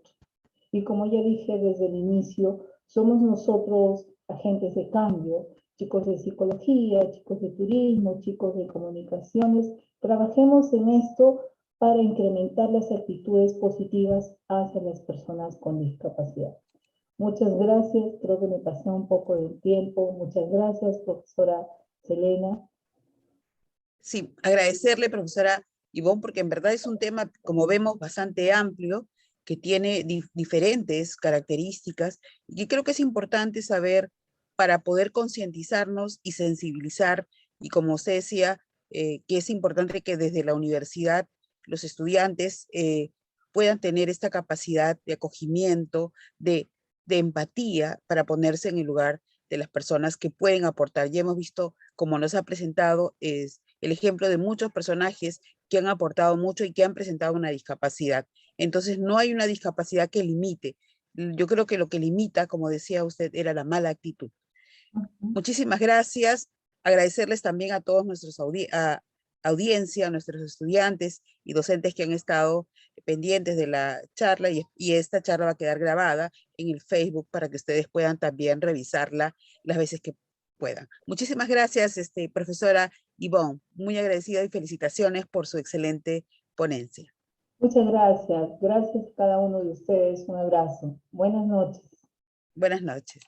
Y como ya dije desde el inicio, somos nosotros agentes de cambio, chicos de psicología, chicos de turismo, chicos de comunicaciones. Trabajemos en esto para incrementar las actitudes positivas hacia las personas con discapacidad. Muchas gracias, creo que me pasé un poco del tiempo. Muchas gracias, profesora Selena.
Sí, agradecerle, profesora Ivonne, porque en verdad es un tema, como vemos, bastante amplio, que tiene diferentes características, y que creo que es importante saber para poder concientizarnos y sensibilizar, y como usted decía, que es importante que desde la universidad los estudiantes puedan tener esta capacidad de acogimiento, de empatía, para ponerse en el lugar de las personas que pueden aportar. Ya hemos visto, como nos ha presentado, es el ejemplo de muchos personajes que han aportado mucho y que han presentado una discapacidad. Entonces, no hay una discapacidad que limite. Yo creo que lo que limita, como decía usted, era la mala actitud. Muchísimas gracias. Agradecerles también a todos nuestros audiencia, a nuestros estudiantes y docentes que han estado pendientes de la charla, y esta charla va a quedar grabada en el Facebook para que ustedes puedan también revisarla las veces que puedan. Muchísimas gracias, profesora Ivonne. Muy agradecida y felicitaciones por su excelente ponencia.
Muchas gracias. Gracias a cada uno de ustedes. Un abrazo. Buenas noches.
Buenas noches.